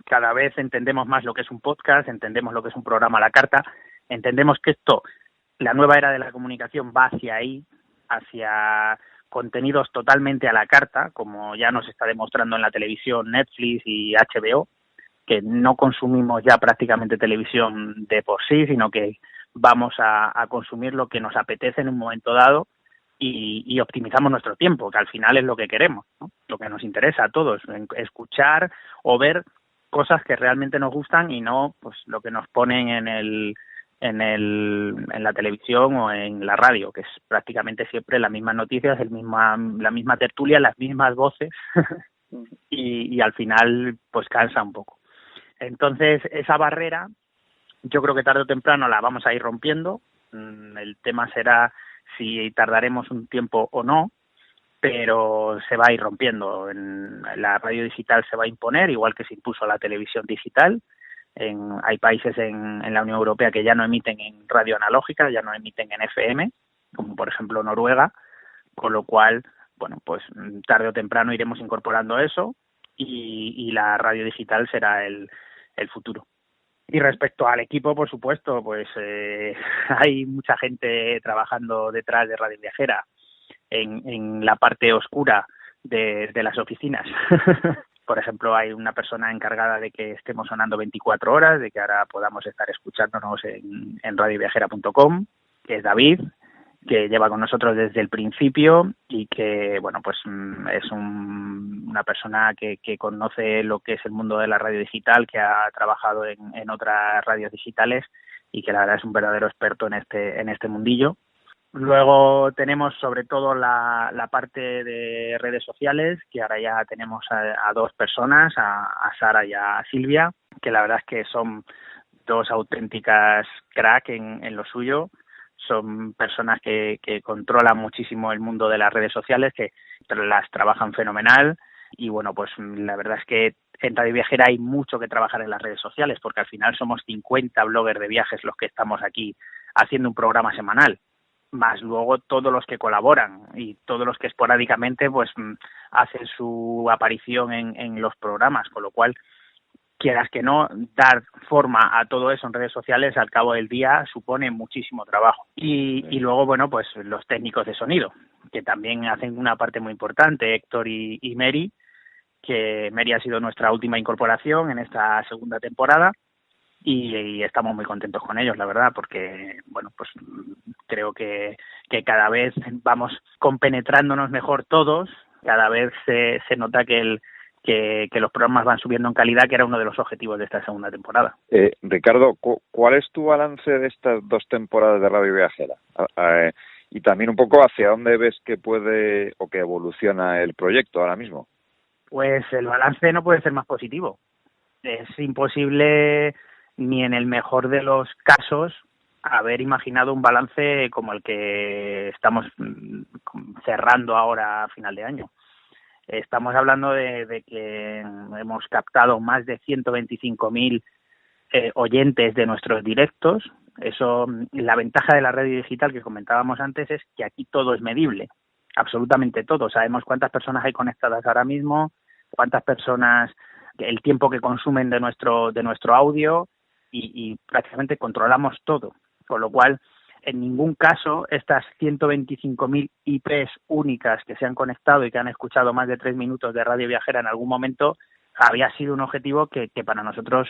cada vez entendemos más lo que es un podcast, entendemos lo que es un programa a la carta, entendemos que la nueva era de la comunicación va hacia ahí, hacia contenidos totalmente a la carta, como ya nos está demostrando en la televisión Netflix y HBO, que no consumimos ya prácticamente televisión de por sí, sino que vamos a consumir lo que nos apetece en un momento dado y optimizamos nuestro tiempo, que al final es lo que queremos, ¿no? Lo que nos interesa a todos, escuchar o ver cosas que realmente nos gustan y no pues lo que nos ponen en la televisión o en la radio, que es prácticamente siempre las mismas noticias, la misma tertulia, las mismas voces y al final pues cansa un poco. Entonces esa barrera yo creo que tarde o temprano la vamos a ir rompiendo. El tema será si tardaremos un tiempo o no, pero se va a ir rompiendo. La radio digital se va a imponer, igual que se impuso la televisión digital. Hay países en la Unión Europea que ya no emiten en radio analógica, ya no emiten en FM, como por ejemplo Noruega, con lo cual, bueno, pues tarde o temprano iremos incorporando eso y la radio digital será el futuro. Y respecto al equipo, por supuesto, pues hay mucha gente trabajando detrás de Radio Viajera en la parte oscura de las oficinas. Por ejemplo, hay una persona encargada de que estemos sonando 24 horas, de que ahora podamos estar escuchándonos en radioviajera.com, que es David, que lleva con nosotros desde el principio y que, bueno, pues es una persona que conoce lo que es el mundo de la radio digital, que ha trabajado en otras radios digitales y que la verdad es un verdadero experto en este mundillo. Luego tenemos sobre todo la parte de redes sociales, que ahora ya tenemos a dos personas, a Sara y a Silvia, que la verdad es que son dos auténticas crack en lo suyo. Son personas que controlan muchísimo el mundo de las redes sociales, que las trabajan fenomenal. Y bueno, pues la verdad es que en Radio Viajera hay mucho que trabajar en las redes sociales, porque al final somos 50 bloggers de viajes los que estamos aquí haciendo un programa semanal, más luego todos los que colaboran y todos los que esporádicamente pues hacen su aparición en los programas, con lo cual, quieras que no, dar forma a todo eso en redes sociales al cabo del día supone muchísimo trabajo. Y luego, bueno, pues los técnicos de sonido, que también hacen una parte muy importante, Héctor y Mary, que Mary ha sido nuestra última incorporación en esta segunda temporada y estamos muy contentos con ellos, la verdad, porque, bueno, pues creo que cada vez vamos compenetrándonos mejor todos, cada vez se nota que los programas van subiendo en calidad, que era uno de los objetivos de esta segunda temporada. Ricardo, ¿cuál es tu balance de estas dos temporadas de Radio Viajera? Y también un poco hacia dónde ves que puede o que evoluciona el proyecto ahora mismo. Pues el balance no puede ser más positivo. Es imposible, ni en el mejor de los casos, haber imaginado un balance como el que estamos cerrando ahora a final de año. Estamos hablando de que hemos captado más de 125.000 oyentes de nuestros directos. Eso, la ventaja de la radio digital que comentábamos antes es que aquí todo es medible, absolutamente todo. Sabemos cuántas personas hay conectadas ahora mismo, cuántas personas, el tiempo que consumen de nuestro audio y prácticamente controlamos todo. Con lo cual, en ningún caso, estas 125.000 IPs únicas que se han conectado y que han escuchado más de 3 minutos de Radio Viajera en algún momento había sido un objetivo que para nosotros,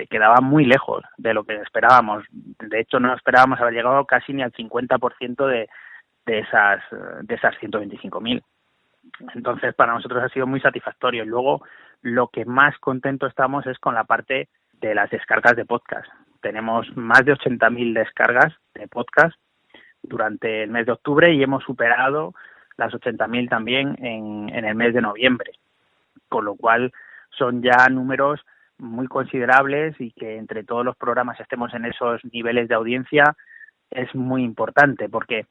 quedaba muy lejos de lo que esperábamos. De hecho, no esperábamos haber llegado casi ni al 50% de esas 125.000. Entonces, para nosotros ha sido muy satisfactorio. Y luego, lo que más contento estamos es con la parte de las descargas de podcast, tenemos más de 80.000 descargas de podcast durante el mes de octubre y hemos superado las 80.000 también en el mes de noviembre, con lo cual son ya números muy considerables y que entre todos los programas estemos en esos niveles de audiencia es muy importante, porque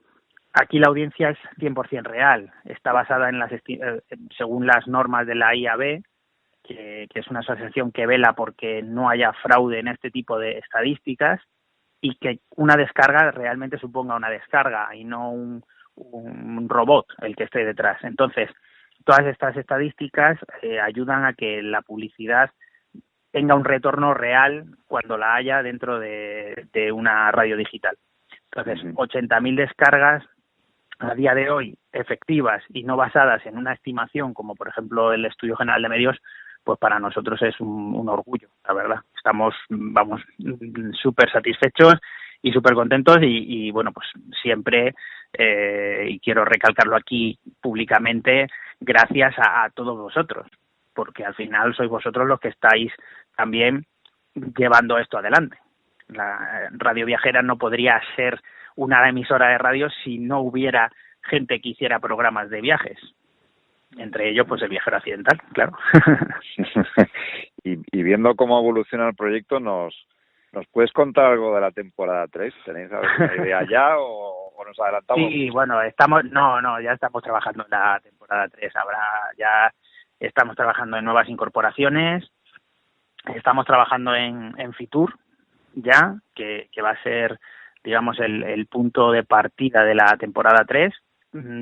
aquí la audiencia es 100% real, está basada en según las normas de la IAB, que es una asociación que vela porque no haya fraude en este tipo de estadísticas y que una descarga realmente suponga una descarga y no un robot el que esté detrás. Entonces, todas estas estadísticas ayudan a que la publicidad tenga un retorno real cuando la haya dentro de una radio digital. Entonces, 80.000 descargas a día de hoy efectivas y no basadas en una estimación, como por ejemplo el Estudio General de Medios, pues para nosotros es un orgullo, la verdad. Estamos, súper satisfechos y súper contentos y bueno, pues siempre, y quiero recalcarlo aquí públicamente, gracias a todos vosotros, porque al final sois vosotros los que estáis también llevando esto adelante. La Radio Viajera no podría ser una emisora de radio si no hubiera gente que hiciera programas de viajes. Entre ellos, pues el Viajero Accidental, claro. y viendo cómo evoluciona el proyecto, ¿nos puedes contar algo de la temporada 3? ¿Tenéis alguna idea ya o nos adelantamos? Sí, bueno, ya estamos trabajando en la temporada 3. Ya estamos trabajando en nuevas incorporaciones, estamos trabajando en Fitur, ya, que va a ser, digamos, el punto de partida de la temporada 3,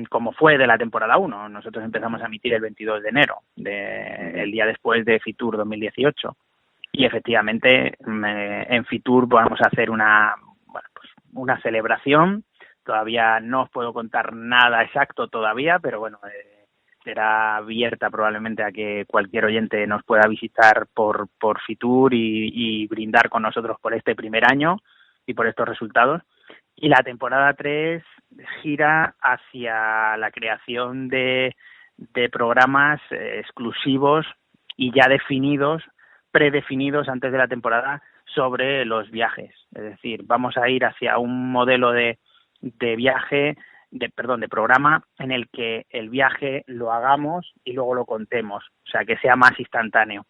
como fue de la temporada 1. Nosotros empezamos a emitir el 22 de enero, el día después de Fitur 2018. Y efectivamente en Fitur vamos a hacer una celebración. Todavía no os puedo contar nada exacto todavía, pero bueno, será abierta probablemente a que cualquier oyente nos pueda visitar por Fitur y brindar con nosotros por este primer año y por estos resultados. Y la temporada 3 gira hacia la creación de programas exclusivos y ya predefinidos antes de la temporada sobre los viajes. Es decir, vamos a ir hacia un modelo de programa en el que el viaje lo hagamos y luego lo contemos, o sea, que sea más instantáneo,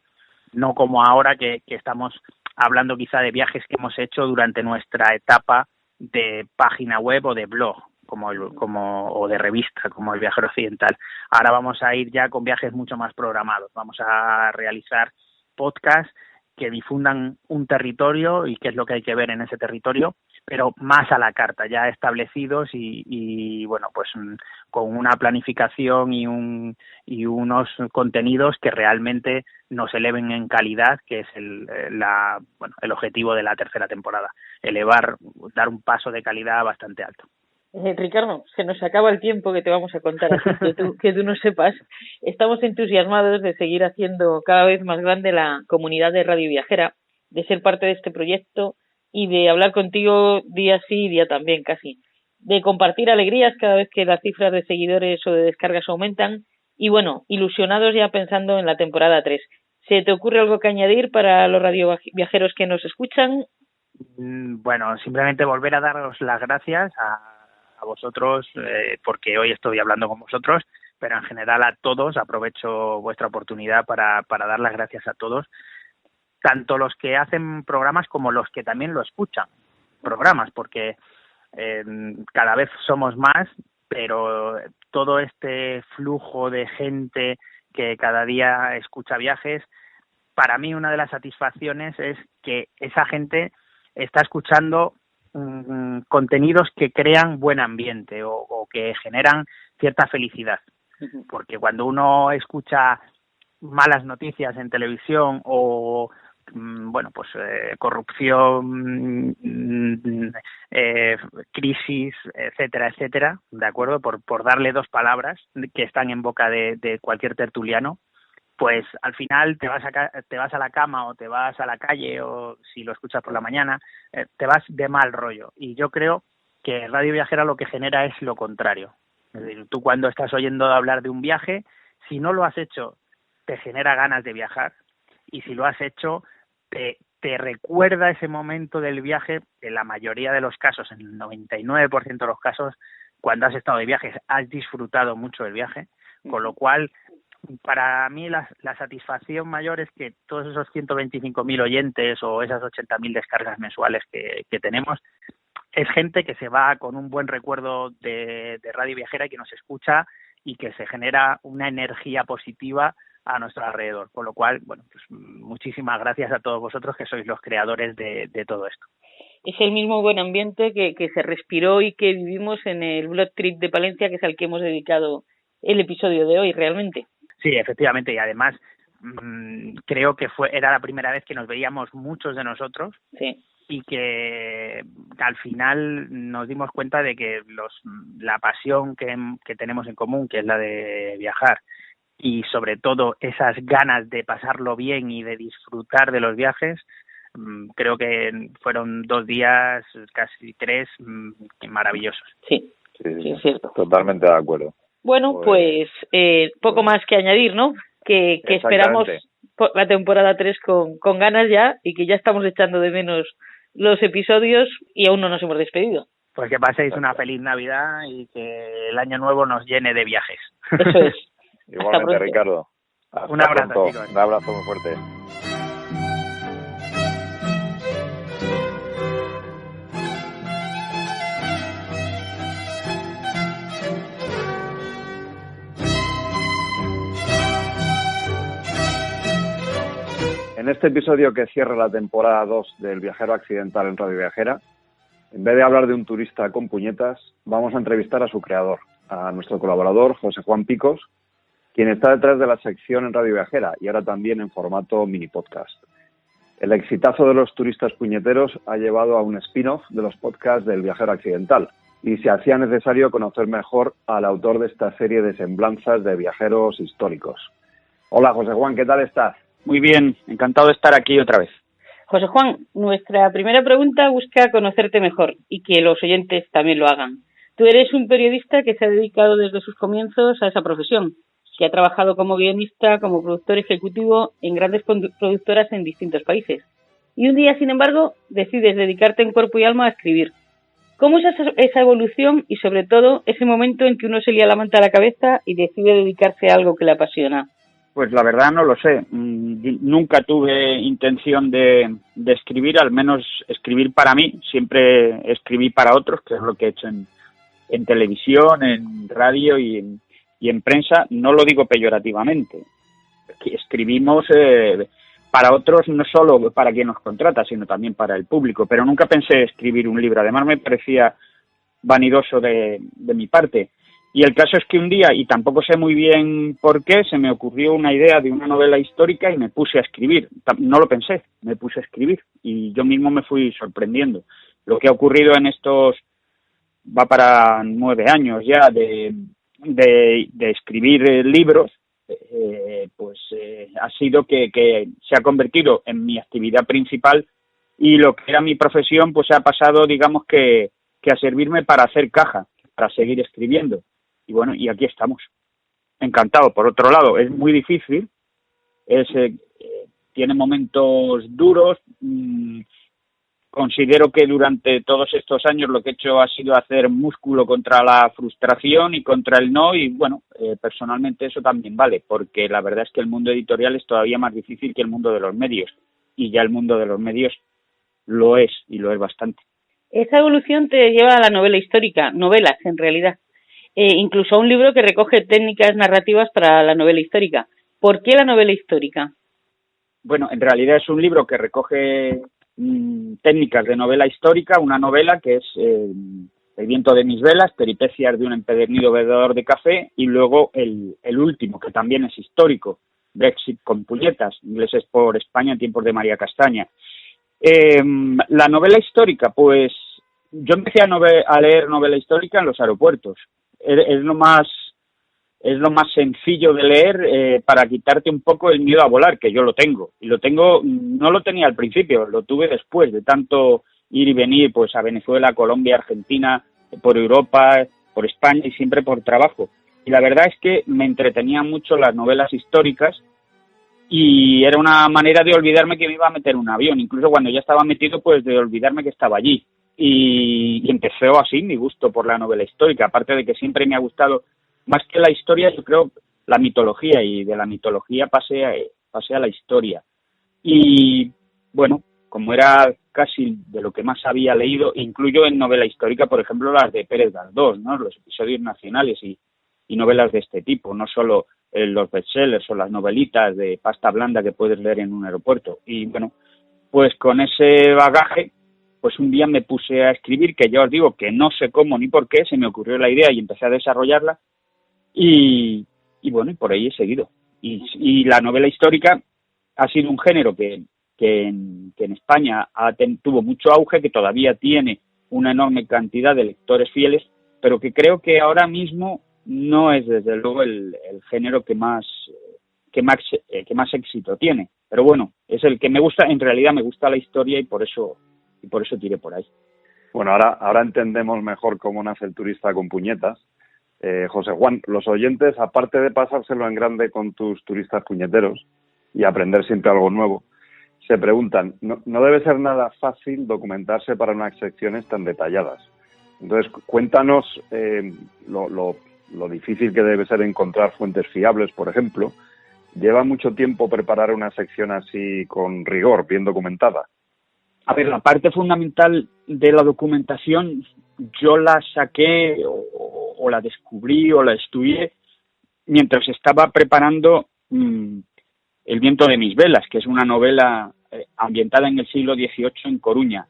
no como ahora que estamos hablando quizá de viajes que hemos hecho durante nuestra etapa de página web o de blog, o de revista, como el Viajero Occidental. Ahora vamos a ir ya con viajes mucho más programados, vamos a realizar podcasts que difundan un territorio y qué es lo que hay que ver en ese territorio, pero más a la carta, ya establecidos y bueno, pues con una planificación y unos contenidos que realmente nos eleven en calidad, que es el objetivo de la tercera temporada, dar un paso de calidad bastante alto. Ricardo, se nos acaba el tiempo que te vamos a contar, así que tú no sepas. Estamos entusiasmados de seguir haciendo cada vez más grande la comunidad de Radio Viajera, de ser parte de este proyecto y de hablar contigo día sí y día también casi, de compartir alegrías cada vez que las cifras de seguidores o de descargas aumentan y bueno, ilusionados ya pensando en la temporada 3. ¿Se te ocurre algo que añadir para los radioviajeros que nos escuchan? Bueno, simplemente volver a daros las gracias a vosotros, porque hoy estoy hablando con vosotros, pero en general a todos. Aprovecho vuestra oportunidad para dar las gracias a todos, tanto los que hacen programas como los que también lo escuchan programas, porque cada vez somos más, pero todo este flujo de gente que cada día escucha viajes, para mí una de las satisfacciones es que esa gente está escuchando contenidos que crean buen ambiente o que generan cierta felicidad, porque cuando uno escucha malas noticias en televisión o corrupción, crisis, etcétera, de acuerdo, por darle dos palabras que están en boca de cualquier tertuliano, pues al final te vas a la cama o te vas a la calle, o si lo escuchas por la mañana, te vas de mal rollo. Y yo creo que Radio Viajera lo que genera es lo contrario. Es decir, tú cuando estás oyendo hablar de un viaje, si no lo has hecho, te genera ganas de viajar, y si lo has hecho, te te recuerda ese momento del viaje. En la mayoría de los casos, en el 99% de los casos, cuando has estado de viajes, has disfrutado mucho del viaje, con lo cual, para mí la satisfacción mayor es que todos esos 125.000 oyentes o esas 80.000 descargas mensuales que tenemos, es gente que se va con un buen recuerdo de Radio Viajera y que nos escucha y que se genera una energía positiva a nuestro alrededor. Con lo cual, bueno, pues muchísimas gracias a todos vosotros que sois los creadores de todo esto. Es el mismo buen ambiente que se respiró y que vivimos en el Blood Trip de Palencia, que es al que hemos dedicado el episodio de hoy, realmente. Sí, efectivamente, y además creo que era la primera vez que nos veíamos muchos de nosotros. Sí. Y que al final nos dimos cuenta de que la pasión que tenemos en común, que es la de viajar, y sobre todo esas ganas de pasarlo bien y de disfrutar de los viajes, creo que fueron 2 días, casi 3, maravillosos. Sí, es cierto. Totalmente de acuerdo. Bueno, pues poco más que añadir, ¿no? Que esperamos la temporada 3 con ganas ya, y que ya estamos echando de menos los episodios y aún no nos hemos despedido. Pues que paséis una feliz Navidad y que el año nuevo nos llene de viajes. Eso es. Igualmente, Ricardo. Un abrazo, chicos. Un abrazo muy fuerte. En este episodio que cierra la temporada 2 del Viajero Accidental en Radio Viajera, en vez de hablar de un turista con puñetas, vamos a entrevistar a su creador, a nuestro colaborador José Juan Picos, quien está detrás de la sección en Radio Viajera y ahora también en formato mini podcast. El exitazo de los turistas puñeteros ha llevado a un spin-off de los podcasts del Viajero Accidental y se hacía necesario conocer mejor al autor de esta serie de semblanzas de viajeros históricos. Hola José Juan, ¿qué tal estás? Muy bien, encantado de estar aquí otra vez. José Juan, nuestra primera pregunta busca conocerte mejor y que los oyentes también lo hagan. Tú eres un periodista que se ha dedicado desde sus comienzos a esa profesión, que ha trabajado como guionista, como productor ejecutivo en grandes productoras en distintos países. Y un día, sin embargo, decides dedicarte en cuerpo y alma a escribir. ¿Cómo es esa evolución y, sobre todo, ese momento en que uno se lía la manta a la cabeza y decide dedicarse a algo que le apasiona? Pues la verdad no lo sé. Nunca tuve intención de escribir, al menos escribir para mí. Siempre escribí para otros, que es lo que he hecho en televisión, en radio y en prensa. No lo digo peyorativamente. Escribimos para otros, no solo para quien nos contrata, sino también para el público. Pero nunca pensé escribir un libro. Además me parecía vanidoso de mi parte. Y el caso es que un día, y tampoco sé muy bien por qué, se me ocurrió una idea de una novela histórica y me puse a escribir. No lo pensé, me puse a escribir y yo mismo me fui sorprendiendo. Lo que ha ocurrido en estos, va para 9 años ya de escribir libros, ha sido que se ha convertido en mi actividad principal y lo que era mi profesión pues ha pasado, digamos que a servirme para hacer caja, para seguir escribiendo. Y bueno, y aquí estamos. Encantado. Por otro lado, es muy difícil, tiene momentos duros. Considero que durante todos estos años lo que he hecho ha sido hacer músculo contra la frustración y contra el no, y bueno, personalmente eso también vale, porque la verdad es que el mundo editorial es todavía más difícil que el mundo de los medios, y ya el mundo de los medios lo es, y lo es bastante. Esa evolución te lleva a la novela histórica, novelas en realidad. Incluso a un libro que recoge técnicas narrativas para la novela histórica. ¿Por qué la novela histórica? Bueno, en realidad es un libro que recoge técnicas de novela histórica, una novela que es El viento de mis velas, peripecias de un empedernido bebedor de café, y luego el último, que también es histórico, Brexit con puñetas, ingleses por España en tiempos de María Castaña. La novela histórica, pues yo empecé a leer novela histórica en los aeropuertos. Es lo más sencillo de leer para quitarte un poco el miedo a volar, que yo lo tengo. Y no lo tenía al principio, lo tuve después de tanto ir y venir pues a Venezuela, Colombia, Argentina, por Europa, por España y siempre por trabajo. Y la verdad es que me entretenían mucho las novelas históricas y era una manera de olvidarme que me iba a meter en un avión, incluso cuando ya estaba metido, pues de olvidarme que estaba allí. Y empezó así mi gusto por la novela histórica, aparte de que siempre me ha gustado, más que la historia, yo creo, la mitología, y de la mitología pasé a la historia. Y bueno, como era casi de lo que más había leído, incluyo en novela histórica, por ejemplo, las de Pérez Galdós, ¿no? Los episodios nacionales y novelas de este tipo, no solo los bestsellers o las novelitas de pasta blanda que puedes leer en un aeropuerto. Y bueno, pues con ese bagaje, pues un día me puse a escribir, que ya os digo que no sé cómo ni por qué, se me ocurrió la idea y empecé a desarrollarla, y bueno, y por ahí he seguido. Y la novela histórica ha sido un género que en España tuvo mucho auge, que todavía tiene una enorme cantidad de lectores fieles, pero que creo que ahora mismo no es desde luego el género que más éxito tiene. Pero bueno, es el que me gusta, en realidad me gusta la historia y por eso tiré por ahí. Bueno, ahora entendemos mejor cómo nace el turista con puñetas. José Juan, los oyentes, aparte de pasárselo en grande con tus turistas puñeteros y aprender siempre algo nuevo, se preguntan, no debe ser nada fácil documentarse para unas secciones tan detalladas. Entonces, cuéntanos lo difícil que debe ser encontrar fuentes fiables, por ejemplo. ¿Lleva mucho tiempo preparar una sección así con rigor, bien documentada? A ver, la parte fundamental de la documentación yo la saqué o la descubrí o la estudié mientras estaba preparando El viento de mis velas, que es una novela ambientada en el siglo XVIII en Coruña.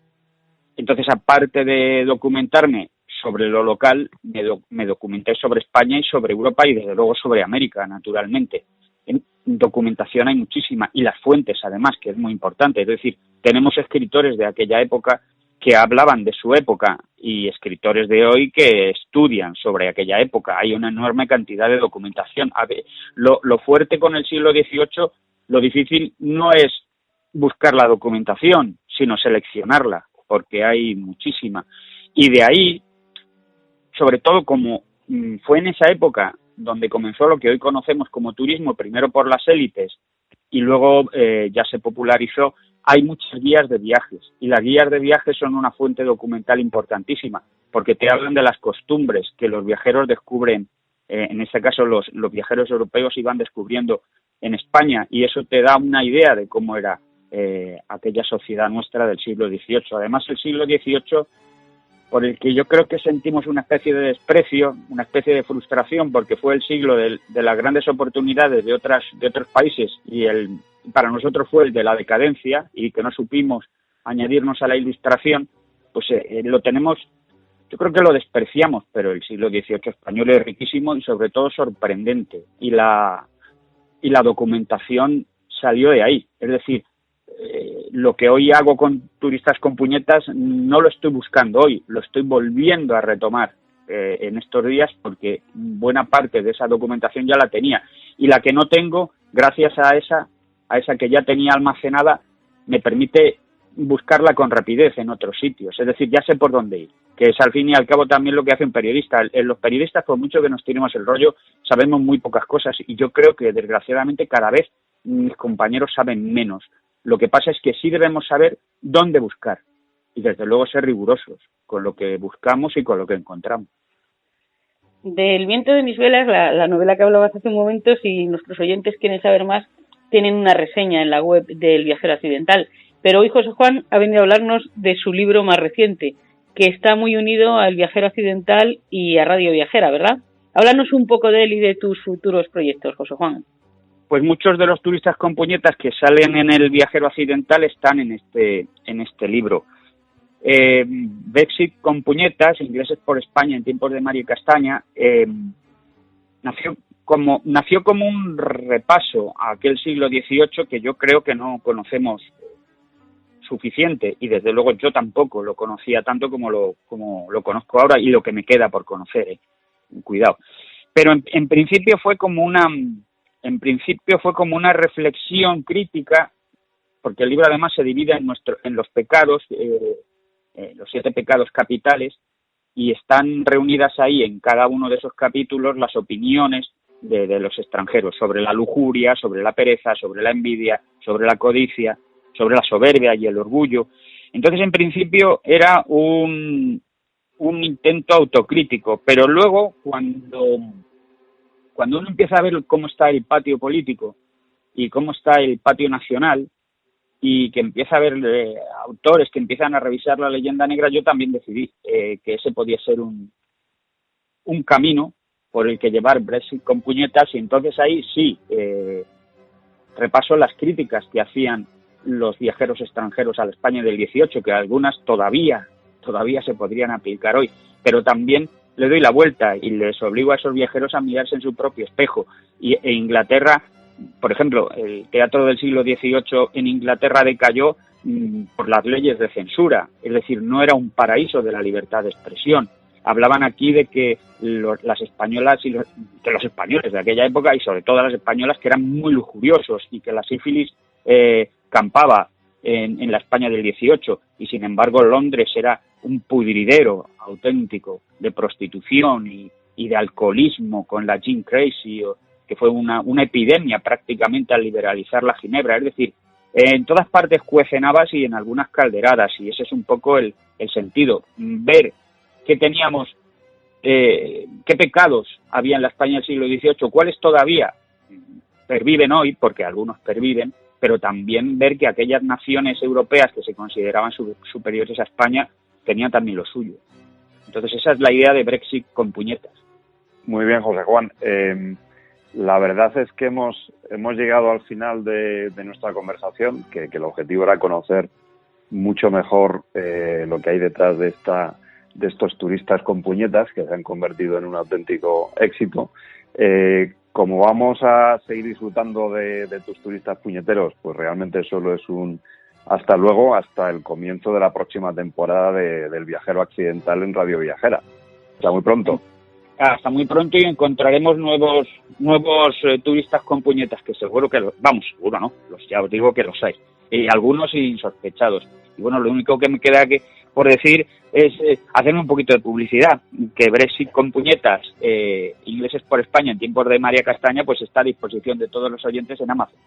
Entonces, aparte de documentarme sobre lo local, me documenté sobre España y sobre Europa y desde luego sobre América, naturalmente. En documentación hay muchísima, y las fuentes además, que es muy importante. Es decir, tenemos escritores de aquella época que hablaban de su época y escritores de hoy que estudian sobre aquella época. Hay una enorme cantidad de documentación. A ver, lo fuerte con el siglo XVIII, lo difícil no es buscar la documentación, sino seleccionarla, porque hay muchísima. Y de ahí, sobre todo como fue en esa época donde comenzó lo que hoy conocemos como turismo, primero por las élites y luego ya se popularizó, hay muchas guías de viajes, y las guías de viajes son una fuente documental importantísima, porque te hablan de las costumbres que los viajeros descubren, en este caso los viajeros europeos iban descubriendo en España, y eso te da una idea de cómo era aquella sociedad nuestra del siglo XVIII. Además, el siglo XVIII, por el que yo creo que sentimos una especie de desprecio, una especie de frustración, porque fue el siglo de las grandes oportunidades de otros países, y para nosotros fue el de la decadencia, y que no supimos añadirnos a la ilustración, pues lo tenemos, yo creo que lo despreciamos, pero el siglo XVIII español es riquísimo y sobre todo sorprendente, y la documentación salió de ahí. Es decir, lo que hoy hago con turistas con puñetas no lo estoy buscando hoy, lo estoy volviendo a retomar en estos días, porque buena parte de esa documentación ya la tenía, y la que no tengo, gracias a esa que ya tenía almacenada, me permite buscarla con rapidez en otros sitios. Es decir, ya sé por dónde ir, que es al fin y al cabo también lo que hace un periodista. Los periodistas, por mucho que nos tiremos el rollo, sabemos muy pocas cosas, y yo creo que desgraciadamente cada vez mis compañeros saben menos. Lo que pasa es que sí debemos saber dónde buscar y desde luego ser rigurosos con lo que buscamos y con lo que encontramos. Del viento de mis velas, la novela que hablabas hace un momento, si nuestros oyentes quieren saber más, tienen una reseña en la web del Viajero Accidental. Pero hoy José Juan ha venido a hablarnos de su libro más reciente, que está muy unido al Viajero Accidental y a Radio Viajera, ¿verdad? Háblanos un poco de él y de tus futuros proyectos, José Juan. Pues muchos de los turistas con puñetas que salen en el Viajero Accidental están en este libro. Brexit con puñetas, ingleses por España en tiempos de Mario Castaña, nació como un repaso a aquel siglo XVIII que yo creo que no conocemos suficiente, y desde luego yo tampoco lo conocía tanto como lo conozco ahora, y lo que me queda por conocer, cuidado. Pero en principio fue como una reflexión crítica, porque el libro además se divide en los pecados, los 7 pecados capitales, y están reunidas ahí en cada uno de esos capítulos las opiniones de los extranjeros, sobre la lujuria, sobre la pereza, sobre la envidia, sobre la codicia, sobre la soberbia y el orgullo. Entonces, en principio, era un intento autocrítico, pero luego, cuando uno empieza a ver cómo está el patio político y cómo está el patio nacional, y que empieza a ver autores que empiezan a revisar la leyenda negra, yo también decidí que ese podía ser un camino por el que llevar Brexit con puñetas, y entonces ahí sí repaso las críticas que hacían los viajeros extranjeros a la España del 18, que algunas todavía se podrían aplicar hoy, pero también le doy la vuelta y les obligo a esos viajeros a mirarse en su propio espejo. E Inglaterra, por ejemplo, el teatro del siglo XVIII en Inglaterra decayó por las leyes de censura, es decir, no era un paraíso de la libertad de expresión. Hablaban aquí de que las españolas y que los españoles de aquella época, y sobre todo las españolas, que eran muy lujuriosos, y que la sífilis campaba en la España del 18, y sin embargo Londres era un pudridero auténtico de prostitución y de alcoholismo con la gin crazy, que fue una epidemia prácticamente al liberalizar la ginebra. Es decir, en todas partes cuecen habas y en algunas calderadas, y ese es un poco el sentido. Ver qué teníamos, qué pecados había en la España del siglo XVIII, cuáles todavía perviven hoy, porque algunos perviven, pero también ver que aquellas naciones europeas que se consideraban superiores a España tenían también lo suyo. Entonces esa es la idea de Brexit con puñetas. Muy bien, José Juan. La verdad es que hemos llegado al final de nuestra conversación, que el objetivo era conocer mucho mejor lo que hay detrás de estos turistas con puñetas, que se han convertido en un auténtico éxito. Como vamos a seguir disfrutando de tus turistas puñeteros, pues realmente solo es un hasta luego, hasta el comienzo de la próxima temporada del Viajero Accidental en Radio Viajera. Hasta muy pronto. Hasta muy pronto, y encontraremos nuevos turistas con puñetas, que seguro que seguro no, ya os digo que los hay, y algunos insospechados. Y bueno, lo único que me queda por decir es hacerme un poquito de publicidad, que Brexit con puñetas, ingleses por España en tiempos de María Castaña, pues está a disposición de todos los oyentes en Amazon.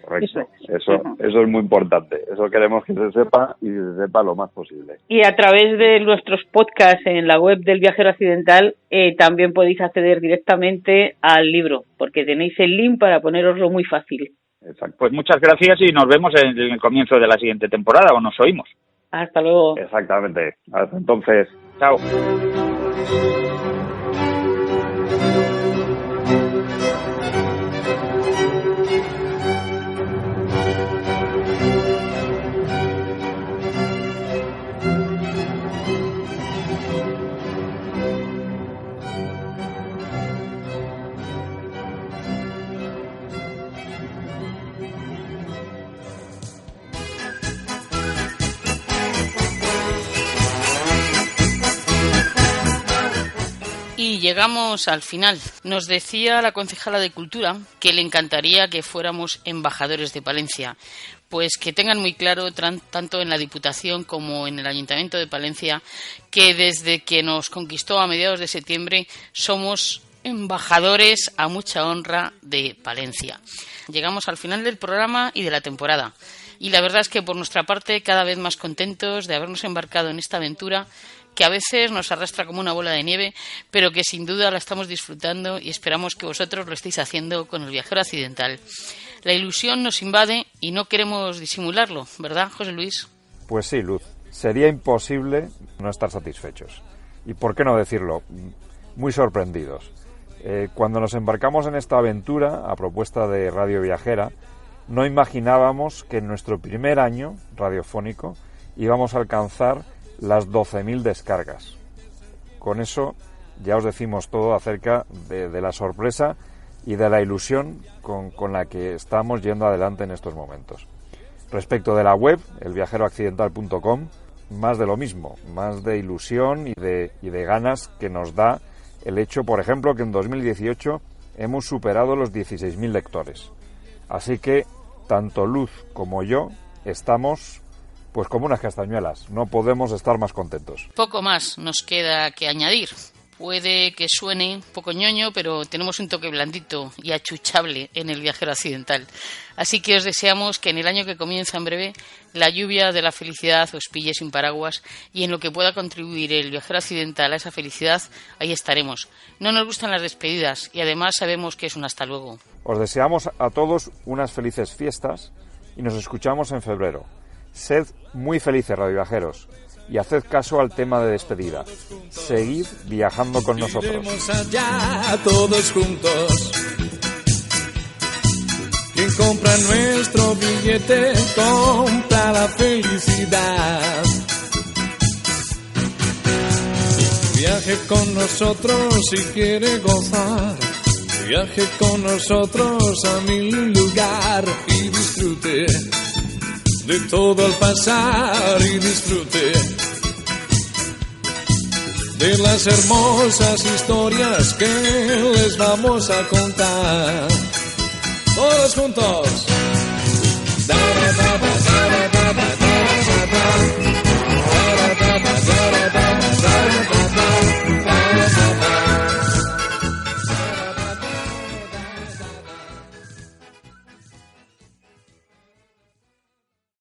Correcto, eso es muy importante, eso queremos que se sepa y se sepa lo más posible. Y a través de nuestros podcasts en la web del Viajero Accidental también podéis acceder directamente al libro, porque tenéis el link para ponéroslo muy fácil. Exacto. Pues muchas gracias y nos vemos en el comienzo de la siguiente temporada, o nos oímos. Hasta luego. Exactamente, hasta entonces. Chao. Y llegamos al final. Nos decía la concejala de Cultura que le encantaría que fuéramos embajadores de Palencia. Pues que tengan muy claro, tanto en la Diputación como en el Ayuntamiento de Palencia, que desde que nos conquistó a mediados de septiembre somos embajadores a mucha honra de Palencia. Llegamos al final del programa y de la temporada. Y la verdad es que por nuestra parte cada vez más contentos de habernos embarcado en esta aventura, que a veces nos arrastra como una bola de nieve, pero que sin duda la estamos disfrutando y esperamos que vosotros lo estéis haciendo con el Viajero Accidental. La ilusión nos invade y no queremos disimularlo, ¿verdad, José Luis? Pues sí, Luz. Sería imposible no estar satisfechos. Y por qué no decirlo, muy sorprendidos. Cuando nos embarcamos en esta aventura, a propuesta de Radio Viajera, no imaginábamos que en nuestro primer año radiofónico íbamos a alcanzar las 12.000 descargas. Con eso ya os decimos todo acerca de la sorpresa y de la ilusión con la que estamos yendo adelante en estos momentos. Respecto de la web, elviajeroaccidental.com, más de lo mismo, más de ilusión y de ganas que nos da el hecho, por ejemplo, que en 2018 hemos superado los 16.000 lectores. Así que tanto Luz como yo estamos pues como unas castañuelas, no podemos estar más contentos. Poco más nos queda que añadir. Puede que suene un poco ñoño, pero tenemos un toque blandito y achuchable en el viajero accidental. Así que os deseamos que en el año que comienza en breve la lluvia de la felicidad os pille sin paraguas, y en lo que pueda contribuir el viajero accidental a esa felicidad, ahí estaremos. No nos gustan las despedidas y además sabemos que es un hasta luego. Os deseamos a todos unas felices fiestas y nos escuchamos en febrero. Sed muy felices, radioviajeros, y haced caso al tema de despedida. Seguid viajando con nosotros. Iremos allá todos juntos. Quien compra nuestro billete compra la felicidad. Viaje con nosotros si quiere gozar. Viaje con nosotros a mi lugar y disfrute de todo al pasar y disfrute de las hermosas historias que les vamos a contar. Todos juntos.